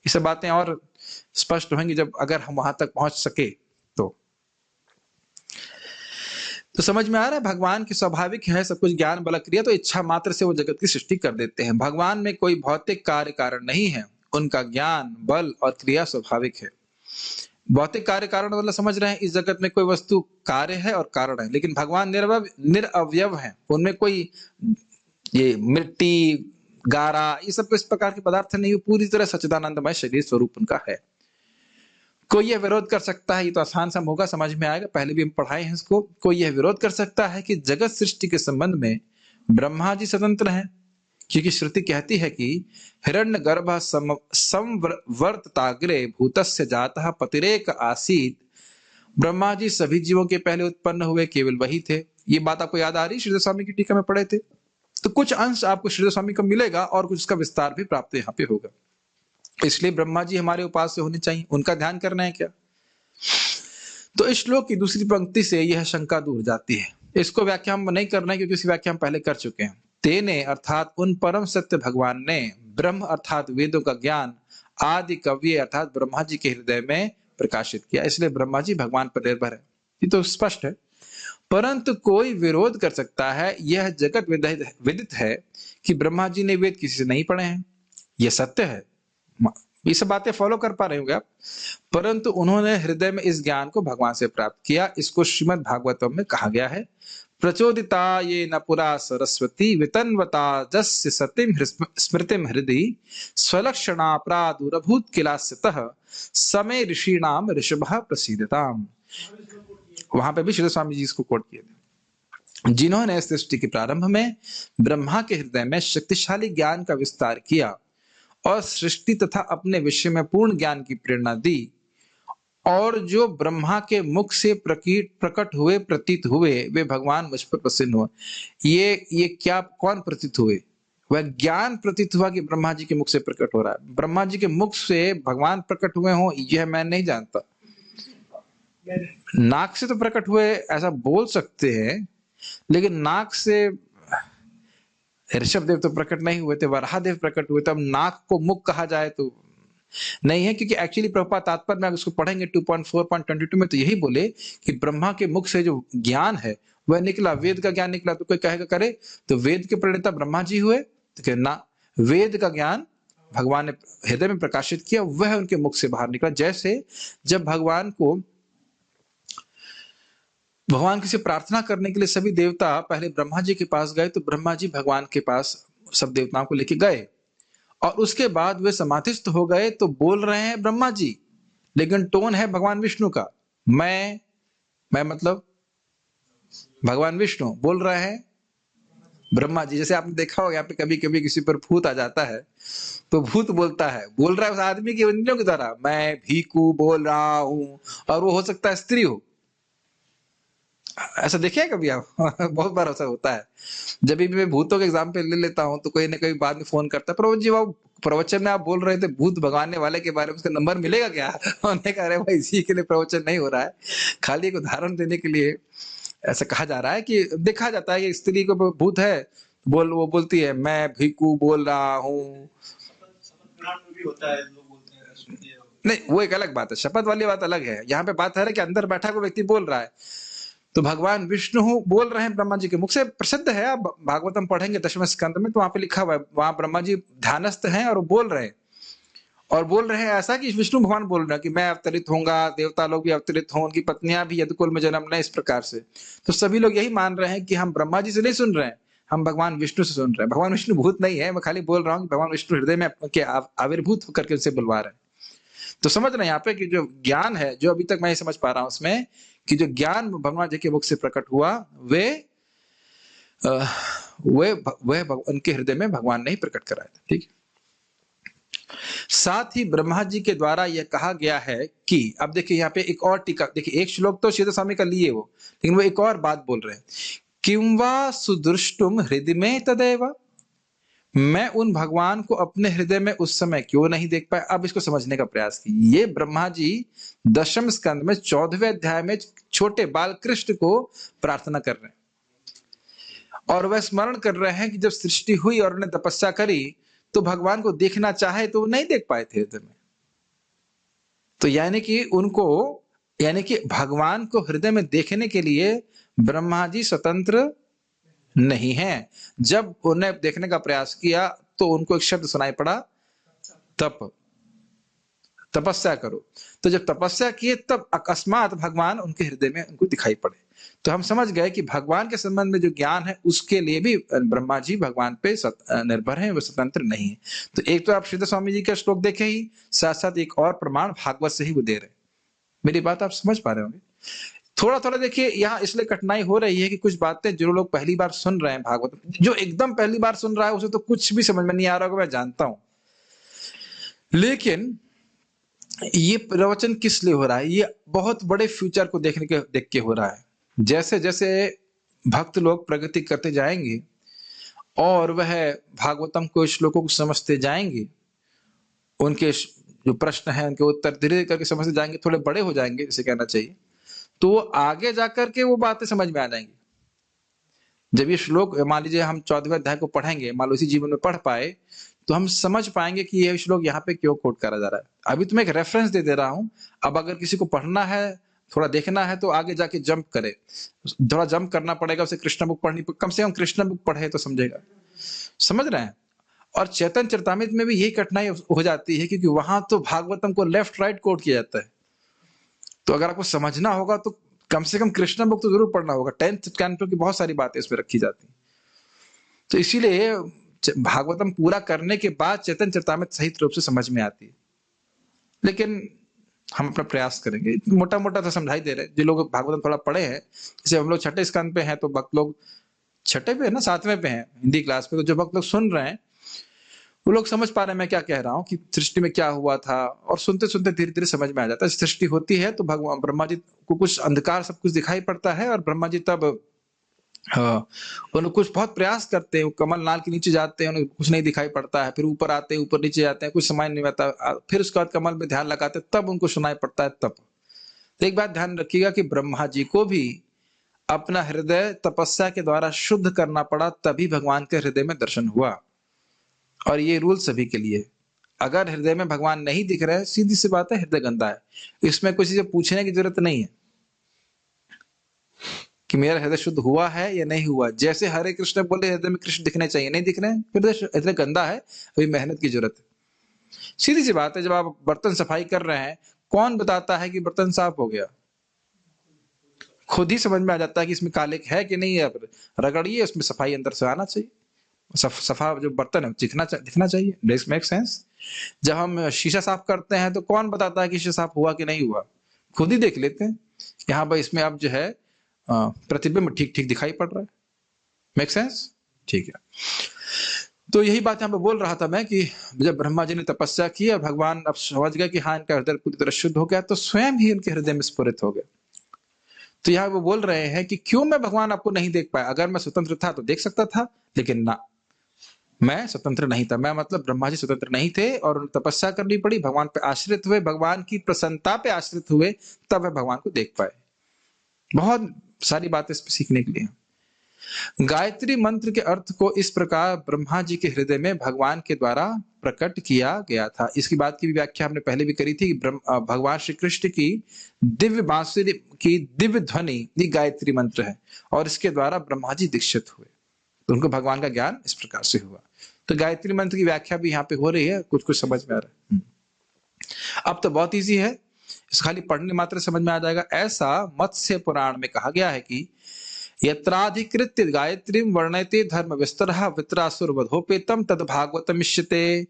ये सब बातें और स्पष्ट होंगी जब अगर हम वहां तक पहुंच सके तो समझ में आ रहा है। भगवान की स्वाभाविक है सब कुछ, ज्ञान बल क्रिया, तो इच्छा मात्र से वो जगत की सृष्टि कर देते हैं। भगवान में कोई भौतिक कार्य कारण नहीं है, उनका ज्ञान बल और क्रिया स्वाभाविक है। भौतिक कार्य कारण मतलब समझ रहे हैं, इस जगत में कोई वस्तु कार्य है और कारण है, लेकिन भगवान निरअवयव है, उनमें कोई ये मिट्टी गारा ये सब इस प्रकार के पदार्थ नहीं, पूरी तरह सच्चिदानंदमय शरीर स्वरूप उनका है। कोई यह विरोध कर सकता है, ये तो आसान सा होगा, समझ में आएगा, पहले भी हम पढ़ाए हैं इसको। कोई यह विरोध कर सकता है कि जगत सृष्टि के संबंध में ब्रह्मा जी स्वतंत्र हैं, क्योंकि श्रुति कहती है कि हिरण्यगर्भ संवर्तताग्रे भूतस्य जातः पतिरेक आसीत। ब्रह्मा जी सभी जीवों के पहले उत्पन्न हुए, केवल वही थे। ये बात आपको याद आ रही? श्रीधर स्वामी की टीका में पढ़े थे, तो कुछ अंश आपको श्रीधर स्वामी का मिलेगा और कुछ उसका विस्तार भी प्राप्त यहाँ पे होगा। इसलिए ब्रह्मा जी हमारे उपास्य होने चाहिए, उनका ध्यान करना है क्या? तो इस श्लोक की दूसरी पंक्ति से यह शंका दूर जाती है। इसको व्याख्या हम नहीं करना है क्योंकि इसकी व्याख्या हम पहले कर चुके हैं। तेने अर्थात उन परम सत्य भगवान ने ब्रह्म अर्थात वेदों का ज्ञान आदि कव्य अर्थात ब्रह्मा जी के हृदय में प्रकाशित किया, इसलिए ब्रह्मा जी भगवान पर निर्भर है। ये तो स्पष्ट है। परंतु कोई विरोध कर सकता है, यह जगत विदित है कि ब्रह्मा जी ने वेद किसी से नहीं पढ़े हैं, यह सत्य है, ये सब बातें फॉलो कर पा रहे होंगे आप। परंतु उन्होंने हृदय में इस ज्ञान को भगवान से प्राप्त किया। इसको श्रीमद् भागवतम में कहा गया है, प्रचोदिता ये न पुरा सरस्वती वितन्वता जस्य सतिम स्मृतिम हृदि स्वलक्षणा प्रादुरभूत किलास्यतः समय ऋषीणाम ऋषभः प्रसीदताम। वहां पे भी श्री स्वामी जी इसको कोट किए थे। जिन्होंने सृष्टि के प्रारंभ में ब्रह्मा के हृदय में शक्तिशाली ज्ञान का विस्तार किया और सृष्टि तथा अपने विषय में पूर्ण ज्ञान की प्रेरणा दी, और जो ब्रह्मा के मुख से प्रकट हुए प्रतीत हुए, वे भगवान मुझ पर प्रसन्न हुए। ये क्या, कौन प्रतीत हुए? वह ज्ञान प्रतीत हुआ कि ब्रह्मा जी के मुख से प्रकट हो रहा है। ब्रह्मा जी के मुख से भगवान प्रकट हुए हो, यह मैं नहीं जानता। नाक से तो प्रकट हुए ऐसा बोल सकते हैं, लेकिन नाक से ऋषभ देव तो प्रकट नहीं हुए थे, वराहदेव प्रकट हुए थे। अब नाक को मुख कहा जाए तो नहीं है, क्योंकि एक्चुअली प्रभुपाद तात्पर्य में उसको पढ़ेंगे 2.4.22 में तो यही बोले कि ब्रह्मा के मुख से जो ज्ञान है वह निकला, वेद का ज्ञान निकला। तो कोई कहेगा करे तो वेद के प्रणेता ब्रह्मा जी हुए, तो ना, वेद का ज्ञान भगवान ने हृदय में प्रकाशित किया, वह उनके मुख से बाहर निकला। जैसे जब भगवान से प्रार्थना करने के लिए सभी देवता पहले ब्रह्मा जी के पास गए, तो ब्रह्मा जी भगवान के पास सब देवताओं को लेके गए, और उसके बाद वे समाधिस्थ हो गए। तो बोल रहे हैं ब्रह्मा जी, लेकिन टोन है भगवान विष्णु का। मैं मतलब भगवान विष्णु बोल रहे हैं ब्रह्मा जी। जैसे आपने देखा होगा यहाँ पे कभी कभी किसी पर भूत आ जाता है, तो भूत बोलता है, बोल रहा है उस आदमी की इंद्रियों की तरह, मैं भीकू बोल रहा हूं, और वो हो सकता है स्त्री हो। ऐसा देखिए कभी आप? बहुत बार ऐसा होता है। जब भी मैं भूतों के एग्जाम्पल ले लेता हूँ तो कोई ना कोई बाद में फोन करता है, प्रभु जी वो प्रवचन में आप बोल रहे थे भूत भगाने वाले के बारे में, उसका नंबर मिलेगा क्या? उन्होंने कहा, अरे भाई इसी के लिए प्रवचन नहीं हो रहा है, खाली एक उदाहरण देने के लिए ऐसा कहा जा रहा है कि देखा जाता है कि स्त्री को भूत है, वो बोलती है मैं भीकू बोल रहा हूँ। नहीं, वो एक अलग बात है, शपथ वाली बात अलग है। यहाँ पे बात है कि अंदर बैठा कोई व्यक्ति बोल रहा है, तो भगवान विष्णु बोल रहे हैं ब्रह्मा जी के मुख से। प्रसिद्ध है, आप भागवतम पढ़ेंगे 10वें स्कंद में, तो वहां पे लिखा हुआ है, वहां ब्रह्मा जी ध्यानस्थ हैं और बोल रहे हैं, और बोल रहे हैं ऐसा कि विष्णु भगवान बोल रहे हैं कि मैं अवतरित होऊंगा, देवता लोग भी अवतरित हों, उनकी पत्नियां भी यदुकुल में जन्म लें, इस प्रकार से। तो सभी लोग यही मान रहे हैं कि हम ब्रह्मा जी से नहीं सुन रहे हैं, हम भगवान विष्णु से सुन रहे हैं। भगवान विष्णु भूत नहीं है, मैं खाली बोल रहा हूँ कि भगवान विष्णु हृदय में के आविर्भूत होकर के उनसे बुलवा रहे हैं। तो समझ रहे हैं यहाँ पे कि जो ज्ञान है, जो अभी तक मैं समझ पा रहा हूं उसमें, कि जो ज्ञान भगवान जी के मुख से प्रकट हुआ, वे उनके हृदय में भगवान ने ही प्रकट कराया था। ठीक है। साथ ही ब्रह्मा जी के द्वारा यह कहा गया है कि, अब देखिए यहाँ पे एक और टीका, देखिए एक श्लोक तो श्रीधर स्वामी का लिए वो, लेकिन वो एक और बात बोल रहे हैं, किं वा सुदृष्टुम हृदय में तदेव, मैं उन भगवान को अपने हृदय में उस समय क्यों नहीं देख पाया। अब इसको समझने का प्रयास कीजिए। ये ब्रह्मा जी 10वें स्कंद में 14वें अध्याय में छोटे बाल कृष्ण को प्रार्थना कर रहे हैं, और वह स्मरण कर रहे हैं कि जब सृष्टि हुई और उन्होंने तपस्या करी, तो भगवान को देखना चाहे तो नहीं देख पाए थे हृदय में। तो यानी कि भगवान को हृदय में देखने के लिए ब्रह्मा जी स्वतंत्र नहीं है। जब उन्हें देखने का प्रयास किया तो उनको एक शब्द सुनाई पड़ा, तपस्या करो। तो जब तपस्या किए तब अकस्मात भगवान उनके हृदय में उनको दिखाई पड़े। तो हम समझ गए कि भगवान के संबंध में जो ज्ञान है उसके लिए भी ब्रह्मा जी भगवान पे निर्भर हैं, वो स्वतंत्र नहीं है। तो एक तो आप श्रीधर स्वामी जी का श्लोक देखे ही, साथ साथ एक और प्रमाण भागवत से ही वो दे रहे हैं। मेरी बात आप समझ पा रहे होंगे। थोड़ा थोड़ा देखिए, यहाँ इसलिए कठिनाई हो रही है कि कुछ बातें जो लोग पहली बार सुन रहे हैं भागवत, जो एकदम पहली बार सुन रहा है उसे तो कुछ भी समझ में नहीं आ रहा होगा, मैं जानता हूं। लेकिन ये प्रवचन किस लिए हो रहा है? ये बहुत बड़े फ्यूचर को देख के हो रहा है। जैसे जैसे भक्त लोग प्रगति करते जाएंगे और वह भागवतम को श्लोकों को समझते जाएंगे, उनके जो प्रश्न है उनके उत्तर धीरे धीरे करके समझते जाएंगे, थोड़े बड़े हो जाएंगे इसे कहना चाहिए, तो आगे जाकर के वो बातें समझ में आ जाएंगी। जब ये श्लोक मान लीजिए हम 14वें अध्याय को पढ़ेंगे, मान लो इसी जीवन में पढ़ पाए, तो हम समझ पाएंगे कि यह श्लोक यहाँ पे क्यों कोट करा जा रहा है। अभी तो मैं एक रेफरेंस दे रहा हूं। अब अगर किसी को पढ़ना है, थोड़ा देखना है, तो आगे जाके जंप करे, थोड़ा जंप करना पड़ेगा, उसे कृष्ण बुक पढ़नी, कम से कम कृष्ण बुक पढ़े तो समझेगा। समझ रहे हैं? और चैतन्य चरितामृत में भी यही कठिनाई हो जाती है, क्योंकि वहां तो भागवतम को लेफ्ट राइट कोट किया जाता है। तो अगर आपको समझना होगा तो कम से कम कृष्ण बुक तो जरूर पढ़ना होगा। 10th कैंटो की बहुत सारी बातें इसमें रखी जाती हैं। तो इसीलिए भागवतम पूरा करने के बाद चैतन्य चरितामृत सही रूप से समझ में आती है। लेकिन हम अपना प्रयास करेंगे। मोटा मोटा तो समझाई दे रहे हैं। जो लोग भागवतम थोड़ा पढ़े हैं, जैसे हम लोग छठे स्कंद पे हैं, तो भक्त लोग छठे पे है ना, सातवें पे हैं हिंदी क्लास पे, तो जो भक्त लोग सुन रहे हैं वो लोग समझ पा रहे हैं मैं क्या कह रहा हूँ कि सृष्टि में क्या हुआ था, और सुनते सुनते धीरे धीरे समझ में आ जाता है। सृष्टि होती है तो भगवान ब्रह्मा जी को कुछ अंधकार सब कुछ दिखाई पड़ता है, और ब्रह्मा जी तब उन्हें कुछ बहुत प्रयास करते हैं, कमल नाल के नीचे जाते हैं, उन्हें कुछ नहीं दिखाई पड़ता है, फिर ऊपर आते हैं, ऊपर नीचे जाते हैं, कुछ समय नहीं आता, फिर उसके बाद कमल में ध्यान लगाते हैं, तब उनको सुनाई पड़ता है। तब तो एक बात ध्यान रखिएगा कि ब्रह्मा जी को भी अपना हृदय तपस्या के द्वारा शुद्ध करना पड़ा, तभी भगवान के हृदय में दर्शन हुआ। और ये रूल सभी के लिए। अगर हृदय में भगवान नहीं दिख रहे, सीधी सी बात है, हृदय गंदा है। इसमें कुछ चीजें पूछने की जरूरत नहीं है कि मेरा हृदय शुद्ध हुआ है या नहीं हुआ। जैसे हरे कृष्ण बोले हृदय में कृष्ण दिखने चाहिए, नहीं दिख रहे हैं, हृदय गंदा है, अभी मेहनत की जरूरत है। सीधी सी बात है, जब आप बर्तन सफाई कर रहे हैं, कौन बताता है कि बर्तन साफ हो गया? खुद ही समझ में आ जाता है कि इसमें कालिक है कि नहीं है, रगड़िए, उसमें सफाई अंदर से आना चाहिए। सफा जो बर्तन है दिखना चाहिए। This make sense. जब हम शीशा साफ करते हैं तो कौन बताता है कि शीशा साफ हुआ कि नहीं हुआ? खुद ही देख लेते हैं, यहाँ पर इसमें अब जो है प्रतिबिंब ठीक ठीक दिखाई पड़ रहा है। Make sense? ठीक है। तो यही बात यहाँ पे बोल रहा था मैं कि जब ब्रह्मा जी ने तपस्या की और भगवान अब समझ गए कि हाँ इनका हृदय पूरी तरह शुद्ध हो गया, तो स्वयं ही उनके हृदय में स्फुरित हो गए। तो यहाँ वो बोल रहे हैं कि क्यों मैं भगवान आपको नहीं देख पाया? अगर मैं स्वतंत्र था तो देख सकता था, लेकिन ना, मैं स्वतंत्र नहीं था। मैं मतलब ब्रह्मा जी स्वतंत्र नहीं थे, और उन्हें तपस्या करनी पड़ी, भगवान पे आश्रित हुए, भगवान की प्रसन्नता पे आश्रित हुए, तब वे भगवान को देख पाए। बहुत सारी बातें इस पे सीखने के लिए। गायत्री मंत्र के अर्थ को इस प्रकार ब्रह्मा जी के हृदय में भगवान के द्वारा प्रकट किया गया था। इसकी बात की भी व्याख्या हमने पहले भी करी थी कि भगवान श्री कृष्ण की दिव्य बांसुरी की दिव्य ध्वनि ये गायत्री मंत्र है, और इसके द्वारा ब्रह्मा जी दीक्षित हुए, तो उनको भगवान का ज्ञान इस प्रकार से हुआ। तो गायत्री मंत्र की व्याख्या भी यहाँ पे हो रही है, कुछ कुछ समझ में आ रहा है। अब तो बहुत इजी है, इस खाली पढ़ने मात्र समझ में आ जाएगा। ऐसा मत्स्य पुराण में कहा गया है कि यत्राधिकृत्य गायत्री वर्णयते धर्म विस्तरः वित्रासुर वधोपेतम तद भागवतम इष्यते।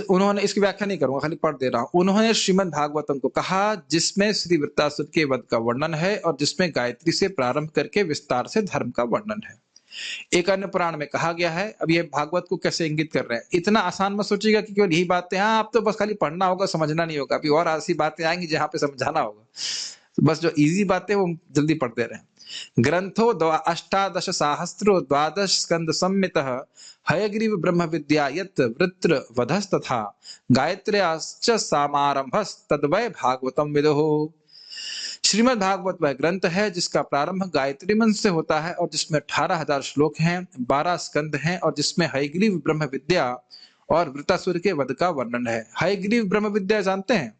उन्होंने, इसकी व्याख्या नहीं करूंगा, खाली पढ़ दे रहा हूं। उन्होंने श्रीमद् भागवतम को कहा जिसमें श्री वृत्तासुर के वध का वर्णन है, और जिसमें गायत्री से प्रारंभ करके विस्तार से धर्म का वर्णन है। एक अन्य पुराण में कहा गया है। अब ये भागवत को कैसे इंगित कर रहे हैं, इतना आसान मत सोचिएगा कि केवल यही बातें, हाँ आप तो बस खाली पढ़ना होगा, समझना नहीं होगा। अभी और ऐसी बातें आएंगी जहां पे समझाना होगा, तो बस जो इजी बातें वो जल्दी पढ़ते रहे। ग्रंथो अष्टादश सहस्रो द्वादश स्कंद संमितः हयग्रीव ब्रह्म विद्या यत् वृत्र वधस्तथा गायत्र्याश्च समारंभस् तद्वै भागवतम विदुः। श्रीमद् भागवत वह ग्रंथ है जिसका प्रारंभ गायत्री मंत्र से होता है, और जिसमें 18,000 श्लोक हैं, 12 स्कंद हैं, और जिसमें हयग्रीव ब्रह्म विद्या और वृत्तासुर के वध का वर्णन है। हयग्रीव ब्रह्म विद्या जानते हैं?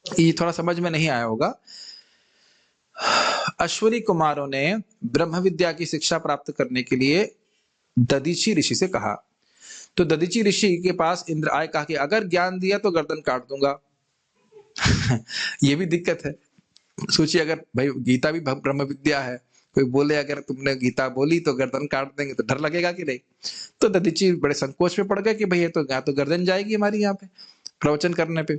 ये थोड़ा समझ में नहीं आया होगा। अश्विनी कुमारों ने ब्रह्म विद्या की शिक्षा प्राप्त करने के लिए दधीची ऋषि से कहा। तो दधीची ऋषि के पास इंद्र आए, कहा कि अगर ज्ञान दिया तो गर्दन काट दूंगा। ये भी दिक्कत है। सोचिए, अगर भाई गीता भी ब्रह्म विद्या है, कोई बोले अगर तुमने गीता बोली तो गर्दन काट देंगे, तो डर लगेगा कि नहीं? तो दधीची बड़े संकोच में पड़ गए कि भाई ये तो यहाँ तो गर्दन जाएगी हमारी यहाँ पे प्रवचन करने पे।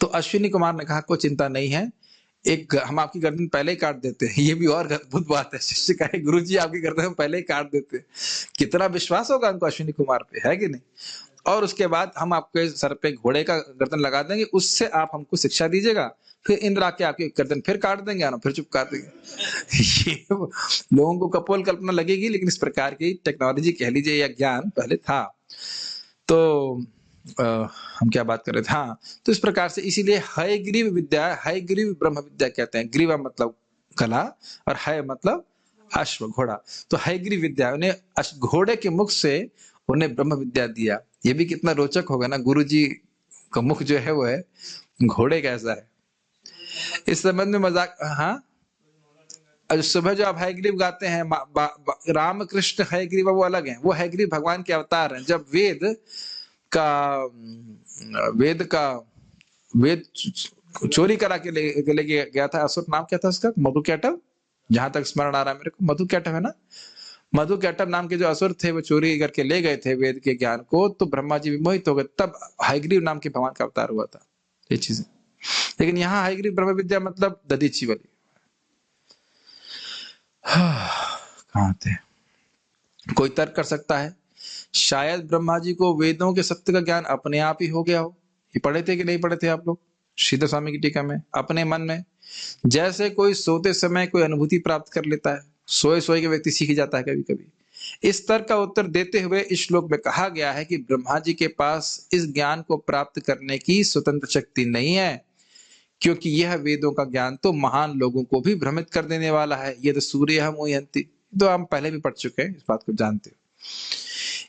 तो अश्विनी कुमार ने कहा कोई चिंता नहीं है, हम आपकी गर्दन पहले ही काट देते हैं। ये भी और अद्भुत बात है। शिष्य कहे गुरु जी आपकी गर्दन पहले ही काट देते हैं। कितना विश्वास होगा उनको अश्विनी कुमार पे, है कि नहीं? और उसके बाद हम आपके सर पे घोड़े का गर्दन लगा देंगे, उससे आप हमको शिक्षा दीजिएगा, फिर इंद्र आके आपकी गर्दन फिर काट देंगे और फिर चुप कर देंगे। ये लोगों को कपोल कल्पना लगेगी, लेकिन इस प्रकार की टेक्नोलॉजी कह लीजिए या ज्ञान पहले था। तो हम क्या बात कर रहे थे? हाँ, तो इस प्रकार से इसीलिए हयग्रीव विद्या, हयग्रीव ब्रह्म विद्या कहते हैं। ग्रीवा मतलब गला, और हय मतलब अश्व, घोड़ा। तो हयग्रीव विद्या, उन्हें घोड़े के मुख से उन्हें ब्रह्म विद्या दिया। ये भी कितना रोचक होगा ना, गुरु जी का मुख जो है वो है घोड़े कैसा है। इस संबंध में मजाक, हाँ, सुबह जो आप हयग्रीव गाते हैं, राम कृष्ण हयग्रीव, वो अलग है। वो हयग्रीव भगवान के अवतार हैं। जब वेद चोरी करा के ले गया था असुर, नाम क्या था उसका? मधुकैटभ, जहां तक स्मरण आ रहा है मेरे को, मधुकैटभ है ना। मधुकैटभ नाम के जो असुर थे वो चोरी करके ले गए थे वेद के ज्ञान को, तो ब्रह्मा जी विमोहित हो गए, तब हयग्रीव नाम के भगवान का अवतार हुआ था। ये चीजें। लेकिन यहाँ हयग्रीव ब्रह्म विद्या मतलब दधीची वाली। कहाँ थे? कोई तर्क कर सकता है शायद ब्रह्मा जी को वेदों के सत्य का ज्ञान अपने आप ही हो गया हो। ये पढ़े थे कि नहीं पढ़े थे आप लोग श्रीधर स्वामी की टीका में? अपने मन में जैसे कोई सोते समय कोई अनुभूति प्राप्त कर लेता है, सोए सोए के व्यक्ति सीख जाता है कभी कभी। इस तर्क का उत्तर देते हुए इस श्लोक में कहा गया है कि ब्रह्मा जी के पास इस ज्ञान को प्राप्त करने की स्वतंत्र शक्ति नहीं है, क्योंकि यह वेदों का ज्ञान तो महान लोगों को भी भ्रमित कर देने वाला है। ये तो सूर्य हम मोहयंती, तो हम पहले भी पढ़ चुके हैं, इस बात को जानते हो।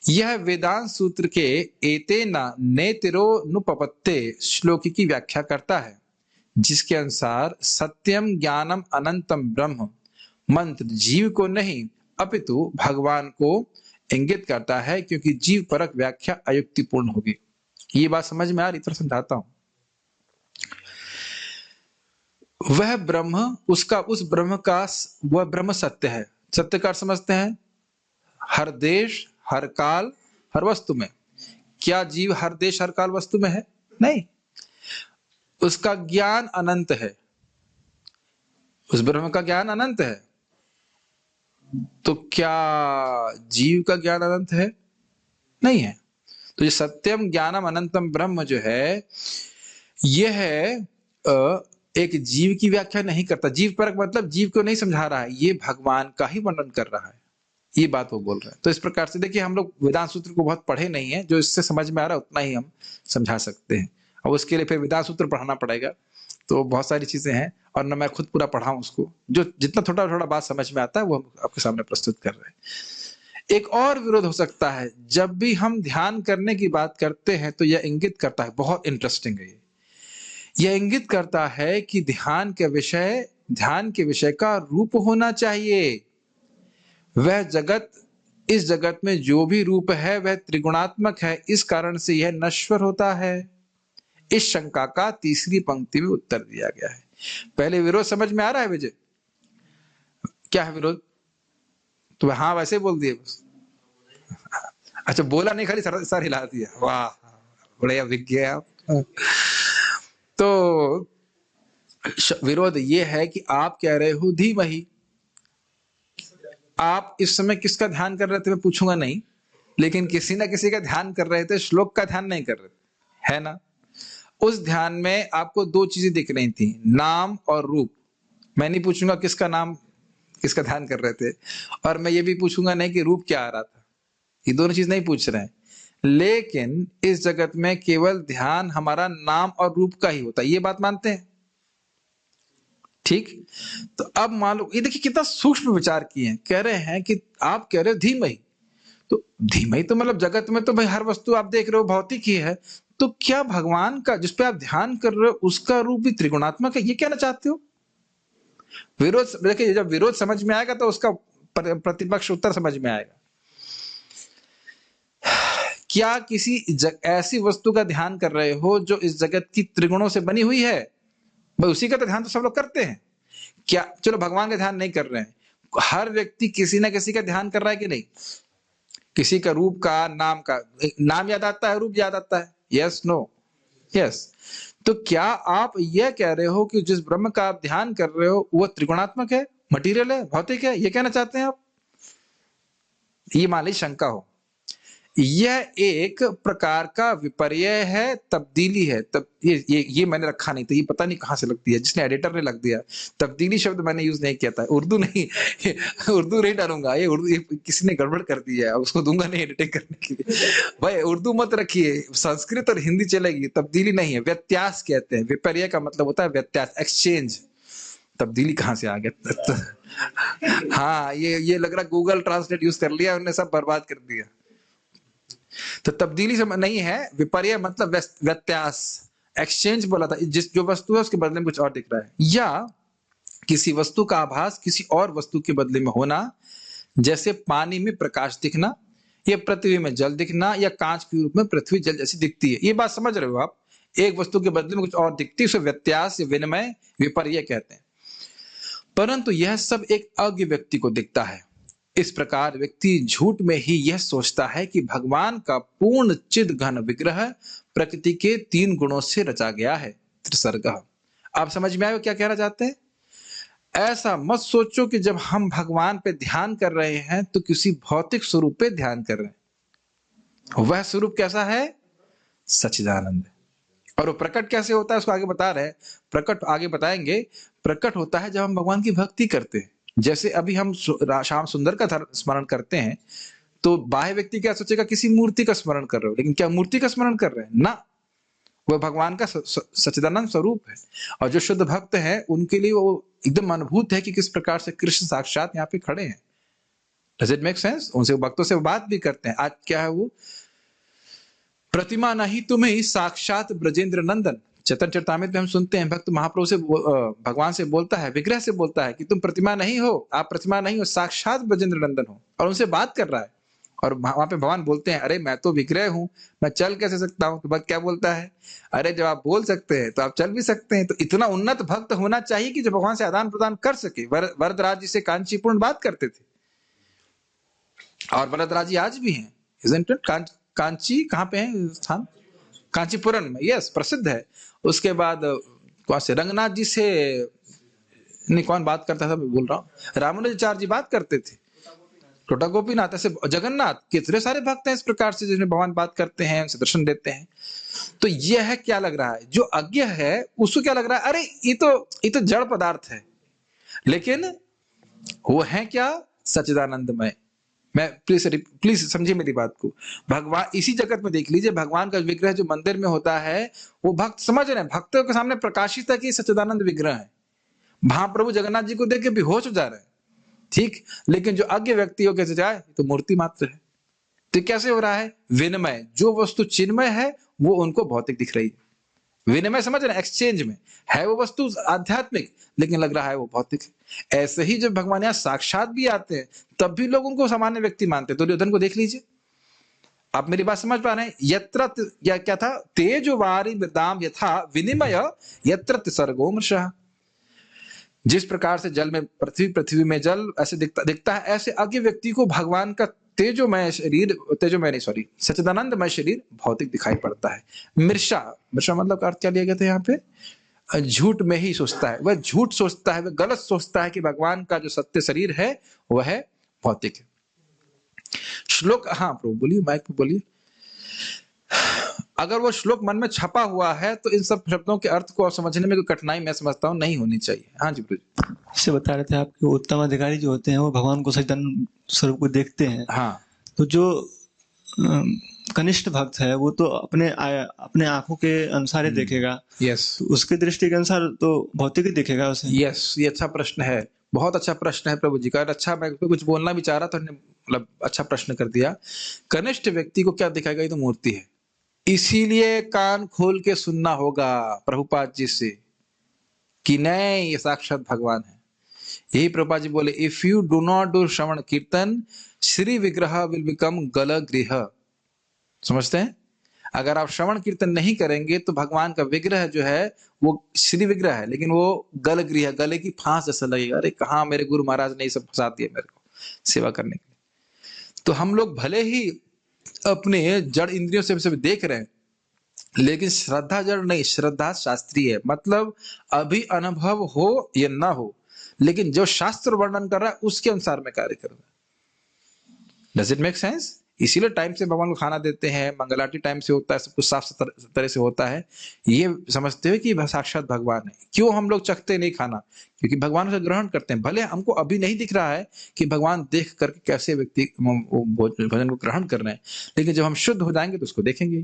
यह वेदांत सूत्र के एतेना नेतिरोनुपपत्ते श्लोक की व्याख्या करता है, जिसके अनुसार सत्यम ज्ञानम अनंतम ब्रह्म मंत्र जीव को नहीं अपितु भगवान को इंगित करता है, क्योंकि जीव परक व्याख्या अयुक्तिपूर्ण होगी। ये बात समझ में आ रही? तो समझाता हूं। वह ब्रह्म, उसका उस ब्रह्म का वह ब्रह्म सत्य है। सत्य का अर्थ समझते हैं? हर देश हर काल हर वस्तु में। क्या जीव हर देश हर काल वस्तु में है? नहीं। उसका ज्ञान अनंत है, उस ब्रह्म का ज्ञान अनंत है। तो क्या जीव का ज्ञान अनंत है? नहीं है। तो ये सत्यम ज्ञानम अनंतम ब्रह्म जो है, यह एक जीव की व्याख्या नहीं करता। जीव परक मतलब जीव को नहीं समझा रहा है, ये भगवान का ही वर्णन कर रहा है। ये बात वो बोल रहा है। तो इस प्रकार से देखिए, हम लोग वेदांत सूत्र को बहुत पढ़े नहीं है, जो इससे समझ में आ रहा है उतना ही हम समझा सकते हैं। और उसके लिए फिर वेदांत सूत्र पढ़ाना पड़ेगा, तो बहुत सारी चीजें हैं, और न मैं खुद पूरा पढ़ाऊं उसको। जो जितना थोड़ा थोड़ा बात समझ में आता है वो हम आपके सामने प्रस्तुत कर रहे हैं। एक और विरोध हो सकता है, जब भी हम ध्यान करने की बात करते हैं तो यह इंगित करता है, बहुत इंटरेस्टिंग है यह इंगित करता है कि ध्यान के विषय का रूप होना चाहिए। वह जगत, इस जगत में जो भी रूप है वह त्रिगुणात्मक है, इस कारण से यह नश्वर होता है। इस शंका का तीसरी पंक्ति में उत्तर दिया गया है। पहले विरोध समझ में आ रहा है विजय? क्या है विरोध? तो हाँ वैसे बोल दिए बस। अच्छा, बोला नहीं, खाली सर हिला दिया। वाह, बड़े विज्ञ आप। तो विरोध ये है कि आप कह रहे हो धीमहि। आप इस समय किसका ध्यान कर रहे थे मैं पूछूंगा नहीं, लेकिन किसी ना किसी का ध्यान कर रहे थे, श्लोक का ध्यान नहीं कर रहे थे, है ना? उस ध्यान में आपको दो चीजें दिख रही थी, नाम और रूप। मैं नहीं पूछूंगा किसका नाम, किसका ध्यान कर रहे थे, और मैं ये भी पूछूंगा नहीं कि रूप क्या आ रहा था। ये दोनों चीज नहीं पूछ रहे हैं। लेकिन इस जगत में केवल ध्यान हमारा नाम और रूप का ही होता है, ये बात मानते हैं? ठीक। तो अब मान लो, ये देखिए कितना सूक्ष्म विचार किए हैं। कह रहे हैं कि आप कह रहे हो धीमहि, तो धीमहि तो मतलब जगत में तो भाई हर वस्तु आप देख रहे हो भौतिक ही है, तो क्या भगवान का जिस पे आप ध्यान कर रहे हो उसका रूप भी त्रिगुणात्मक है, ये कहना चाहते हो? विरोध देखिए, जब विरोध समझ में आएगा तो उसका प्रतिपक्ष उत्तर समझ में आएगा। क्या किसी ऐसी वस्तु का ध्यान कर रहे हो जो इस जगत की त्रिगुणों से बनी हुई है? भाई उसी का तो ध्यान तो सब लोग करते हैं। क्या चलो भगवान का ध्यान नहीं कर रहे हैं, हर व्यक्ति किसी ना किसी का ध्यान कर रहा है कि नहीं? किसी का रूप का, नाम का, नाम याद आता है, रूप याद आता है, यस नो? यस। तो क्या आप यह कह रहे हो कि जिस ब्रह्म का आप ध्यान कर रहे हो वह त्रिगुणात्मक है, मटीरियल है, भौतिक है, ये कहना चाहते हैं आप? ये मान ली शंका हो, यह एक प्रकार का विपर्य है, तब्दीली है। तब ये मैंने रखा नहीं था, ये पता नहीं कहां से लग दिया, जिसने एडिटर ने लग दिया। तब्दीली शब्द मैंने यूज नहीं किया था, उर्दू नहीं उर्दू नहीं डालूंगा, ये उर्दू किसी ने गड़बड़ कर दिया है, उसको दूंगा नहीं एडिटिंग करने के लिए। भाई उर्दू मत रखिए, संस्कृत और हिंदी चलेगी, तब्दीली नहीं है, व्यत्यास कहते हैं। विपर्य का मतलब होता है व्यत्यास, एक्सचेंज। तब्दीली कहां से आ गया? हाँ, ये लग रहा गूगल ट्रांसलेट यूज कर लिया, उन्होंने सब बर्बाद कर दिया। तो तब्दीली से नहीं है, विपर्य मतलब व्यत्यास, एक्सचेंज बोला था। जिस जो वस्तु है उसके बदले में कुछ और दिख रहा है, या किसी वस्तु का आभास किसी और वस्तु के बदले में होना, जैसे पानी में प्रकाश दिखना, या पृथ्वी में जल दिखना, या कांच के रूप में पृथ्वी जल जैसी दिखती है। ये बात समझ रहे हो आप? एक वस्तु के बदले में कुछ और दिखती है, उसे व्यत्यास या विनिमय, विपर्य कहते हैं। परंतु यह सब एक अज्ञ व्यक्ति को दिखता है। इस प्रकार व्यक्ति झूठ में ही यह सोचता है कि भगवान का पूर्ण चिद घन विग्रह प्रकृति के 3 गुणों से रचा गया है। त्रिसर्गः। आप समझ में आए वो क्या कहना चाहते हैं? ऐसा मत सोचो कि जब हम भगवान पे ध्यान कर रहे हैं तो किसी भौतिक स्वरूप पे ध्यान कर रहे हैं। वह स्वरूप कैसा है? सच्चिदानंद। और वो प्रकट कैसे होता है उसको आगे बता रहे हैं। प्रकट आगे बताएंगे। प्रकट होता है जब हम भगवान की भक्ति करते हैं। जैसे अभी हम श्याम सुंदर का स्मरण करते हैं तो बाह्य व्यक्ति क्या सोचेगा? किसी मूर्ति का स्मरण कर रहे हो, लेकिन क्या मूर्ति का स्मरण कर रहे हैं? ना, वह भगवान का सच्चिदानंद स्वरूप है। और जो शुद्ध भक्त है उनके लिए वो एकदम अनुभूत है कि किस प्रकार से कृष्ण साक्षात यहाँ पे खड़े हैं। Does it make sense? उनसे भक्तों से बात भी करते हैं। आज क्या है वो? प्रतिमा नहीं तुम्हें साक्षात ब्रजेंद्र नंदन। चैतन्य चरितामृत में हम सुनते हैं भक्त महाप्रभु से भगवान से बोलता है, विग्रह से बोलता है कि तुम प्रतिमा नहीं हो, आप प्रतिमा नहीं हो, साक्षात ब्रजेंद्र नंदन हो। और उनसे बात कर रहा है और वहां पे भगवान बोलते हैं, अरे मैं तो विग्रह हूं, मैं चल कैसे सकता हूं? तो भक्त क्या बोलता है? अरे जब आप बोल सकते हैं तो आप चल भी सकते हैं। तो इतना उन्नत भक्त होना चाहिए कि जो भगवान से आदान प्रदान कर सके। वरदराज जी से कांचीपूर्ण बात करते थे और वरदराज जी आज भी हैं। Isn't it? कांची कहाँ पे है स्थान? कांचीपुरम में, यस, प्रसिद्ध है। उसके बाद कौन से रंगनाथ जी से नहीं, कौन बात करता था मैं भूल रहा हूँ, रामानुजाचार्य जी बात करते थे, छोटा गोपीनाथ, ऐसे जगन्नाथ, कितने सारे भक्त हैं इस प्रकार से जिसमें भगवान बात करते हैं, उनसे दर्शन देते हैं। तो यह है क्या लग रहा है? जो अज्ञ है उसको क्या लग रहा है? अरे ये तो जड़ पदार्थ है, लेकिन वो है क्या? सच्चिदानंदमय। मैं प्लीज समझिए मेरी बात को। भगवान इसी जगत में देख लीजिए, भगवान का विग्रह जो मंदिर में होता है वो भक्त समझ रहे हैं, भक्तों के सामने प्रकाशित है कि सच्चिदानंद विग्रह है। महाप्रभु जगन्नाथ जी को देख के बेहोश हो जा रहे हैं, ठीक, लेकिन जो अज्ञ व्यक्ति हो कैसे जाए, तो मूर्ति मात्र है। तो कैसे हो रहा है? विनिमय। जो वस्तु चिन्मय है वो उनको भौतिक दिख रही है। विनिमय समझ रहे हैं? एक्सचेंज में है वो वस्तु आध्यात्मिक, लेकिन लग रहा है वो भौतिक है। ऐसे ही जब भगवान यहाँ साक्षात भी आते हैं तब भी लोग उनको सामान्य व्यक्ति मानते हैं। दुर्योधन को देख लीजिए। आप मेरी बात समझ पा रहे हैं? यत्र या क्या था? तेजो वारी मृदाम यथा विनिमय यत्र सर्गो मृषः। जिस प्रकार से जल में पृथ्वी में जल ऐसे दिखता है, ऐसे अज्ञ व्यक्ति को भगवान का तेजोमय शरीर सच्चिदानंदमय शरीर भौतिक दिखाई पड़ता है। मृषा मतलब अर्थ क्या लिया गया था यहाँ पे? झूठ में ही सोचता है, वह झूठ सोचता है, वह गलत सोचता है कि भगवान का जो सत्य शरीर है वह भौतिक है। श्लोक, हाँ प्रभु बोलिए, माइक पे बोलिए। अगर वो श्लोक मन में छपा हुआ है तो इन सब शब्दों के अर्थ को समझने में कोई कठिनाई मैं समझता हूँ नहीं होनी चाहिए। हाँ जी प्रभु। इससे बता रहे थे आपके उत्तम अधिकारी जो होते हैं वो भगवान को सच्चिदानंद स्वरूप को देखते हैं। हाँ, तो जो कनिष्ठ भक्त है वो तो अपने आंखों के अनुसार ही देखेगा। यस, तो उसके दृष्टि के अनुसार तो भौतिक ही दिखेगा उसे। यस, ये अच्छा प्रश्न है, बहुत अच्छा प्रश्न है प्रभु जी का। अच्छा, मैं कुछ बोलना भी चाह रहा था, मतलब अच्छा प्रश्न कर दिया। कनिष्ठ व्यक्ति को क्या दिखाएगा? ये तो मूर्ति है, इसीलिए कान खोल के सुनना होगा प्रभुपाद जी से कि नहीं ये साक्षात भगवान है। यही प्रभुपाद जी बोले, if you do not do श्रवण कीर्तन श्री विग्रह विल बिकम गल गृह। समझते हैं? अगर आप श्रवण कीर्तन नहीं करेंगे तो भगवान का विग्रह जो है वो श्री विग्रह है, लेकिन वो गल गृह, गले की फांस जैसा लगेगा। अरे कहाँ मेरे गुरु महाराज ने ये सब फंसा दिया मेरे को सेवा करने के लिए। तो हम लोग भले ही अपने जड़ इंद्रियों से सब देख रहे हैं, लेकिन श्रद्धा जड़ नहीं, श्रद्धा शास्त्रीय है। मतलब अभी अनुभव हो या ना हो, लेकिन जो शास्त्र वर्णन कर रहा है उसके अनुसार में कार्य कर रहा है। Does it make sense? इसीलिए टाइम से भगवान को खाना देते हैं, मंगलाटी टाइम से होता है, सब कुछ साफ तरह से होता है। ये समझते हुए कि साक्षात भगवान है। क्यों हम लोग चखते नहीं खाना? क्योंकि भगवान उसे ग्रहण करते हैं। भले हमको अभी नहीं दिख रहा है कि भगवान देख करके कैसे व्यक्ति भोजन को ग्रहण कर रहे हैं, लेकिन जब हम शुद्ध हो जाएंगे तो उसको देखेंगे।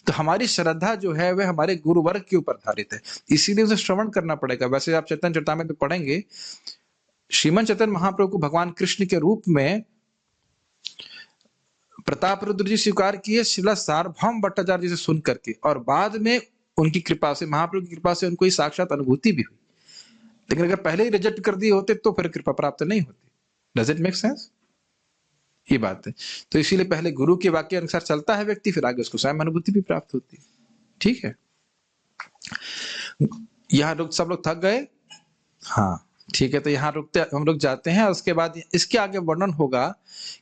तो हमारी श्रद्धा जो है वह हमारे गुरु वर्ग के ऊपर आधारित है, इसीलिए उसे श्रवण करना पड़ेगा। वैसे आप चैतन्य चरितामृत में पढ़ेंगे, श्रीमन चैतन्य महाप्रभु को भगवान कृष्ण के रूप में प्रताप रुद्र जी स्वीकार किए श्रीला सार्वभौम भट्टाचार्य जी से सुन करके, और बाद में उनकी कृपा से, महाप्रभु की कृपा से उनको ये साक्षात अनुभूति भी हुई। लेकिन अगर पहले ही रिजेक्ट कर दिए होते तो फिर कृपा प्राप्त नहीं होती। Does it make sense? ये बात है। तो इसीलिए पहले गुरु के वाक्य अनुसार चलता है व्यक्ति, फिर आगे उसको स्वयं अनुभूति भी प्राप्त होती है। ठीक है, यहाँ लोग सब लोग थक गए? हाँ ठीक है, तो यहाँ रुकते हम लोग जाते हैं। उसके बाद इसके आगे वर्णन होगा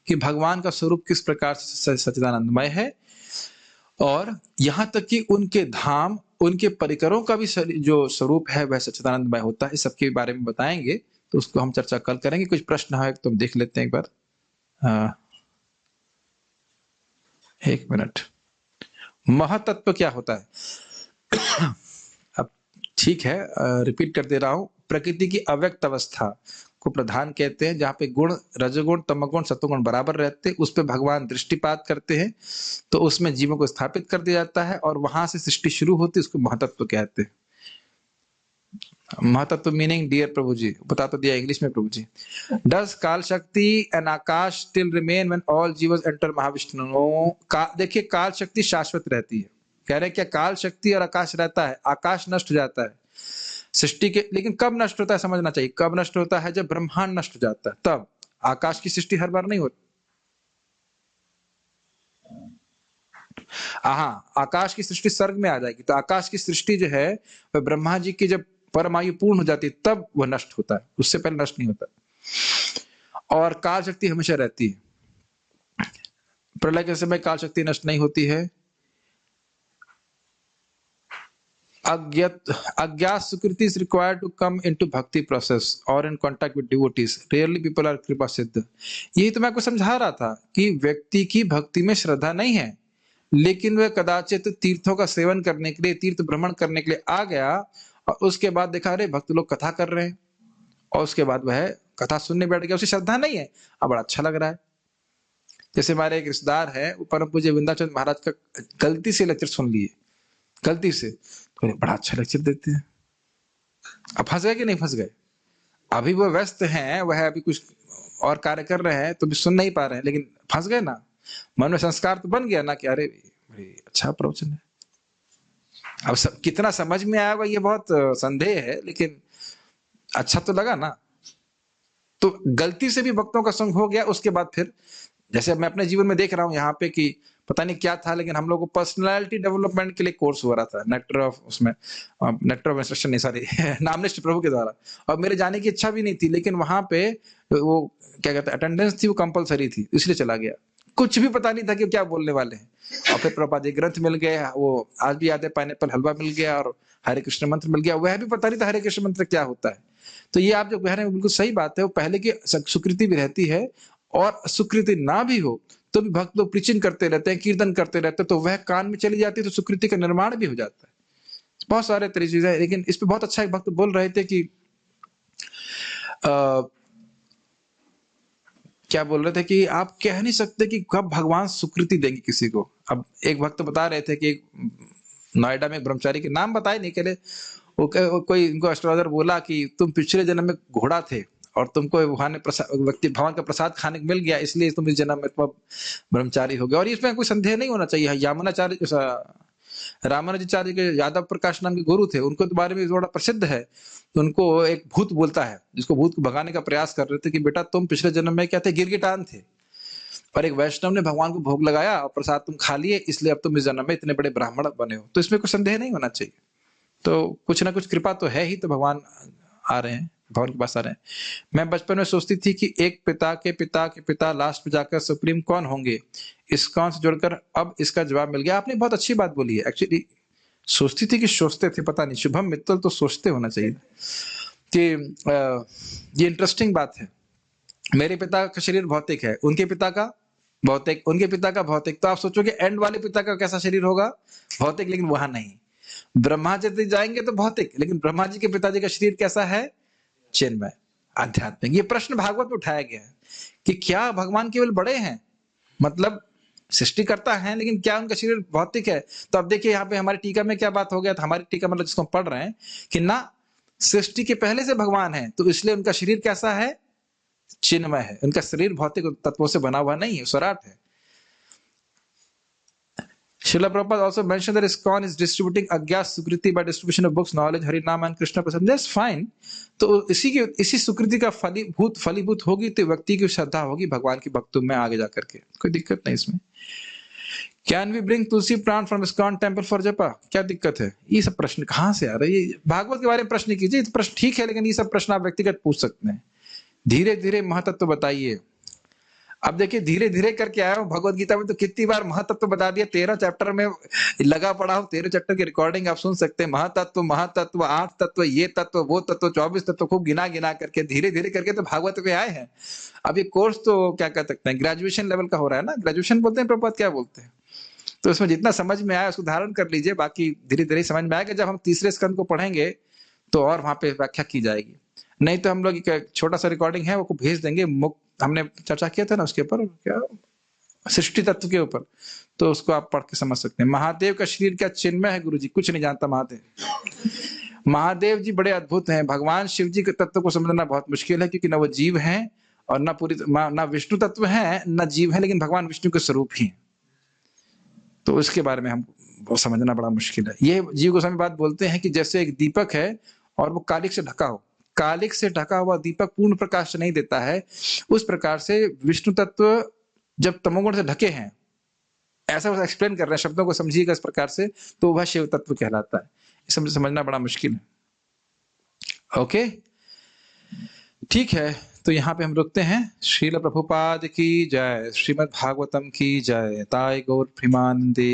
कि भगवान का स्वरूप किस प्रकार से सच्चिदानंदमय है, और यहाँ तक कि उनके धाम उनके परिकरों का भी जो स्वरूप है वह सच्चिदानंदमय होता है। इस सबके बारे में बताएंगे, तो उसको हम चर्चा कल करेंगे। कुछ प्रश्न है तो हम देख लेते हैं एक बार। एक मिनट। महातत्व क्या होता है? अब ठीक है, रिपीट कर दे रहा हूं। प्रकृति की अव्यक्त अवस्था को प्रधान कहते हैं, जहां पे गुण, रजोगुण, तमोगुण, सत्वगुण बराबर रहते हैं, उस पे भगवान दृष्टिपात करते हैं, तो उसमें जीवों को स्थापित कर दिया जाता है और वहां से सृष्टि शुरू होती है। उसको महातत्व कहते हैं। महातत्व मीनिंग, डियर प्रभु जी, बता तो दिया इंग्लिश में प्रभु जी। डज काल शक्ति and Akash still remain when all जीवस एंटर महाविष्णु? देखिए, काल शक्ति शाश्वत रहती है। कह रहे हैं क्या काल शक्ति और आकाश रहता है? आकाश नष्ट हो जाता है सृष्टि के, लेकिन कब नष्ट होता है समझना चाहिए। कब नष्ट होता है? जब ब्रह्मांड नष्ट हो जाता है, तब। आकाश की सृष्टि हर बार नहीं होती। हाँ, आकाश की सृष्टि स्वर्ग में आ जाएगी, तो आकाश की सृष्टि जो है वह ब्रह्मा जी की जब परमायु पूर्ण हो जाती है तब वह नष्ट होता है, उससे पहले नष्ट नहीं होता। और काल शक्ति हमेशा रहती है। प्रलय के समय काल शक्ति नष्ट नहीं होती है। अज्ञात सुकृति is required to come into bhakti process or in contact with devotees. Rarely people are कृपा सिद्ध। यही तो मैं आपको समझा रहा था कि व्यक्ति की भक्ति में श्रद्धा नहीं है, लेकिन वह कदाचित तीर्थों का सेवन करने के लिए, तीर्थ भ्रमण करने के लिए आ गया और उसके बाद देखा अरे भक्त लोग कथा कर रहे हैं, और उसके बाद वह कथा सुनने बैठ गया। उसे श्रद्धा नहीं है, अब बड़ा अच्छा लग रहा है। जैसे हमारे एक रिश्तेदार है, वो परम पूज्य विंध्याचल महाराज का गलती से लेक्चर सुन लिए, गलती से, तो बड़ा अच्छा लेक्चर देते हैं। अब फंस गए कि नहीं फंस गए? अभी वो व्यस्त हैं, वह अभी कुछ और कार्य कर रहे हैं तो भी सुन नहीं पा रहे हैं, लेकिन फंस गए ना। मन में संस्कार तो बन गया ना कि अरे बड़ी अच्छा प्रवचन है। अब कितना समझ में आया ये बहुत संदेह है, लेकिन अच्छा तो लगा ना। तो गलती से भी भक्तों का संग हो गया, उसके बाद फिर जैसे मैं अपने जीवन में देख रहा हूं यहाँ पे कि पता नहीं क्या था, लेकिन हम लोग को पर्सनालिटी डेवलपमेंट के लिए कोर्स हो रहा था नेक्टर ऑफ इंस्ट्रक्शन नहीं, सॉरी नामनिष्ठ प्रभु के द्वारा। और मेरे जाने की इच्छा भी नहीं थी, लेकिन वहां पे वो क्या कहते हैं अटेंडेंस थी, वो कंपलसरी थी, इसलिए चला गया। कुछ भी पता नहीं था कि क्या बोलने वाले हैं। और फिर प्रभुपाद जी ग्रंथ मिल गए, वो आज भी याद है, पाइनएप्पल हलवा मिल गया और हरे कृष्ण मंत्र मिल गया। वह भी पता नहीं था हरे कृष्ण मंत्र क्या होता है। तो ये आप जो कह रहे हैं बिल्कुल सही बात है। वो पहले की सुकृति भी रहती है, और सुकृति ना भी हो तो भी भक्त लोग प्रीचिंग करते रहते हैं, कीर्तन करते रहते हैं, तो वह कान में चली जाती है, तो सुकृति का निर्माण भी हो जाता है। बहुत सारे तरीके चीजें, लेकिन इस पे बहुत अच्छा एक भक्त बोल रहे थे कि क्या बोल रहे थे कि आप कह नहीं सकते कि कब भगवान सुकृति देंगे किसी को। अब एक भक्त बता रहे थे कि नोएडा में एक ब्रह्मचारी के नाम बताए नहीं के लिए, कोई इनको एस्ट्रोलॉजर बोला कि तुम पिछले जन्म में घोड़ा थे और तुमको भगवान ने व्यक्ति भगवान का प्रसाद खाने को मिल गया, इसलिए तुम इस जन्म में ब्रह्मचारी हो गए। और इसमें कोई संदेह नहीं होना चाहिए। यामुनाचार्य, रामानुजाचार्य के यादव प्रकाश नाम के गुरु थे, उनको तो बारे में थोड़ा प्रसिद्ध है। तो उनको एक भूत बोलता है, जिसको भूत को भगाने का प्रयास कर रहे थे कि बेटा तुम पिछले जन्म में क्या थे, गिरगिटान थे, और एक वैष्णव ने भगवान को भोग लगाया और प्रसाद तुम खा लिए, इसलिए अब तुम इस जन्म में इतने बड़े ब्राह्मण बने हो। तो इसमें कोई संदेह नहीं होना चाहिए। तो कुछ ना कुछ कृपा तो है ही, तो भगवान आ रहे हैं, भगवान के पास आ रहे हैं। मैं बचपन में सोचती थी कि एक पिता के पिता के पिता लास्ट में जाकर सुप्रीम कौन होंगे। इस कौन से जुड़कर अब इसका जवाब मिल गया। आपने बहुत अच्छी बात बोली है। एक्चुअली सोचती थी कि सोचते थे, पता नहीं, शुभम मित्तल तो सोचते होना चाहिए कि ये इंटरेस्टिंग बात है। मेरे पिता का शरीर भौतिक है, उनके पिता का भौतिक, उनके पिता का भौतिक। तो आप सोचोगे एंड वाले पिता का कैसा शरीर होगा, भौतिक, लेकिन वहां नहीं। ब्रह्मा जी जाएंगे तो भौतिक, लेकिन ब्रह्मा जी के पिताजी का शरीर कैसा है, चिन्मय, आध्यात्मिक। ये प्रश्न भागवत में उठाया गया है कि क्या भगवान केवल बड़े हैं, मतलब सृष्टिकर्ता है, लेकिन क्या उनका शरीर भौतिक है। तो अब देखिए यहाँ पे हमारी टीका में क्या बात हो गया था। हमारी टीका मतलब जिसको हम पढ़ रहे हैं कि ना सृष्टि के पहले से भगवान है, तो इसलिए उनका शरीर कैसा है, चिन्मय है। उनका शरीर भौतिक तत्वों से बना हुआ नहीं है, स्वराट है। Srila Prabhupada also mentioned that ISKCON is distributing Agya Sukriti by distribution of books, knowledge, Hari Nam and Krishna Prasad. That's fine. तो इसी सुकृति का फलीभूत होगी तो व्यक्ति की श्रद्धा होगी भगवान की भक्तों में आगे जाकर के, कोई दिक्कत नहीं इसमें। Can we bring Tulsi plant from ISKCON temple for japa? क्या दिक्कत है? ये सब प्रश्न कहाँ से आ रहे हैं? ये भागवत के बारे में प्रश्न कीजिए, तो प्रश्न ठीक है, लेकिन ये सब प्रश्न आप व्यक्तिगत पूछ सकते हैं। धीरे धीरे महत्व बताइए। अब देखिए धीरे धीरे करके आया हूँ भगवत गीता में, तो कितनी बार महातत्व बता दिया, 13 चैप्टर में लगा पड़ा हूँ, 13 चैप्टर की रिकॉर्डिंग आप सुन सकते हैं। महातत्व, महातत्व, 8 तत्व, ये तत्व, वो तत्व, 24 तत्व, खूब गिना गिना करके धीरे धीरे करके तो भागवत पे आए हैं। अब ये कोर्स तो क्या कह सकते हैं, ग्रेजुएशन लेवल का हो रहा है ना, ग्रेजुएशन बोलते हैं प्रभुपाद, क्या बोलते हैं, तो इसमें जितना समझ में आया उसको धारण कर लीजिए, बाकी धीरे धीरे समझ में आएगा। जब हम तीसरे स्कंद को पढ़ेंगे तो और वहां पे व्याख्या की जाएगी। नहीं तो हम लोग एक छोटा सा रिकॉर्डिंग है वो भेज देंगे, हमने चर्चा किया था ना उसके ऊपर, क्या सृष्टि तत्व के ऊपर, तो उसको आप पढ़ के समझ सकते हैं। महादेव का शरीर क्या चिन्मय है गुरुजी? कुछ नहीं जानता महादेव। महादेव जी बड़े अद्भुत हैं। भगवान शिव जी के तत्व को समझना बहुत मुश्किल है, क्योंकि ना वो जीव हैं और ना पूरी ना विष्णु तत्व है ना जीव है, लेकिन भगवान विष्णु के स्वरूप ही हैं, तो उसके बारे में हमको समझना बड़ा मुश्किल है। ये जीव गोस्वामी बात बोलते हैं कि जैसे एक दीपक है और वो कालिक से ढका हो, कालिक से ढका हुआ दीपक पूर्ण प्रकाश नहीं देता है, उस प्रकार से विष्णु तत्व जब तमोगुण से ढके हैं, ऐसा वो एक्सप्लेन कर रहे हैं, शब्दों को समझिएगा इस प्रकार से, तो वह शिव तत्व कहलाता है। समझना बड़ा मुश्किल है। ओके, ठीक है, तो यहाँ पे हम रुकते हैं। श्रील प्रभुपाद की जय, श्रीमद् भागवतम की जय, ताई गौर प्रेमानंदे।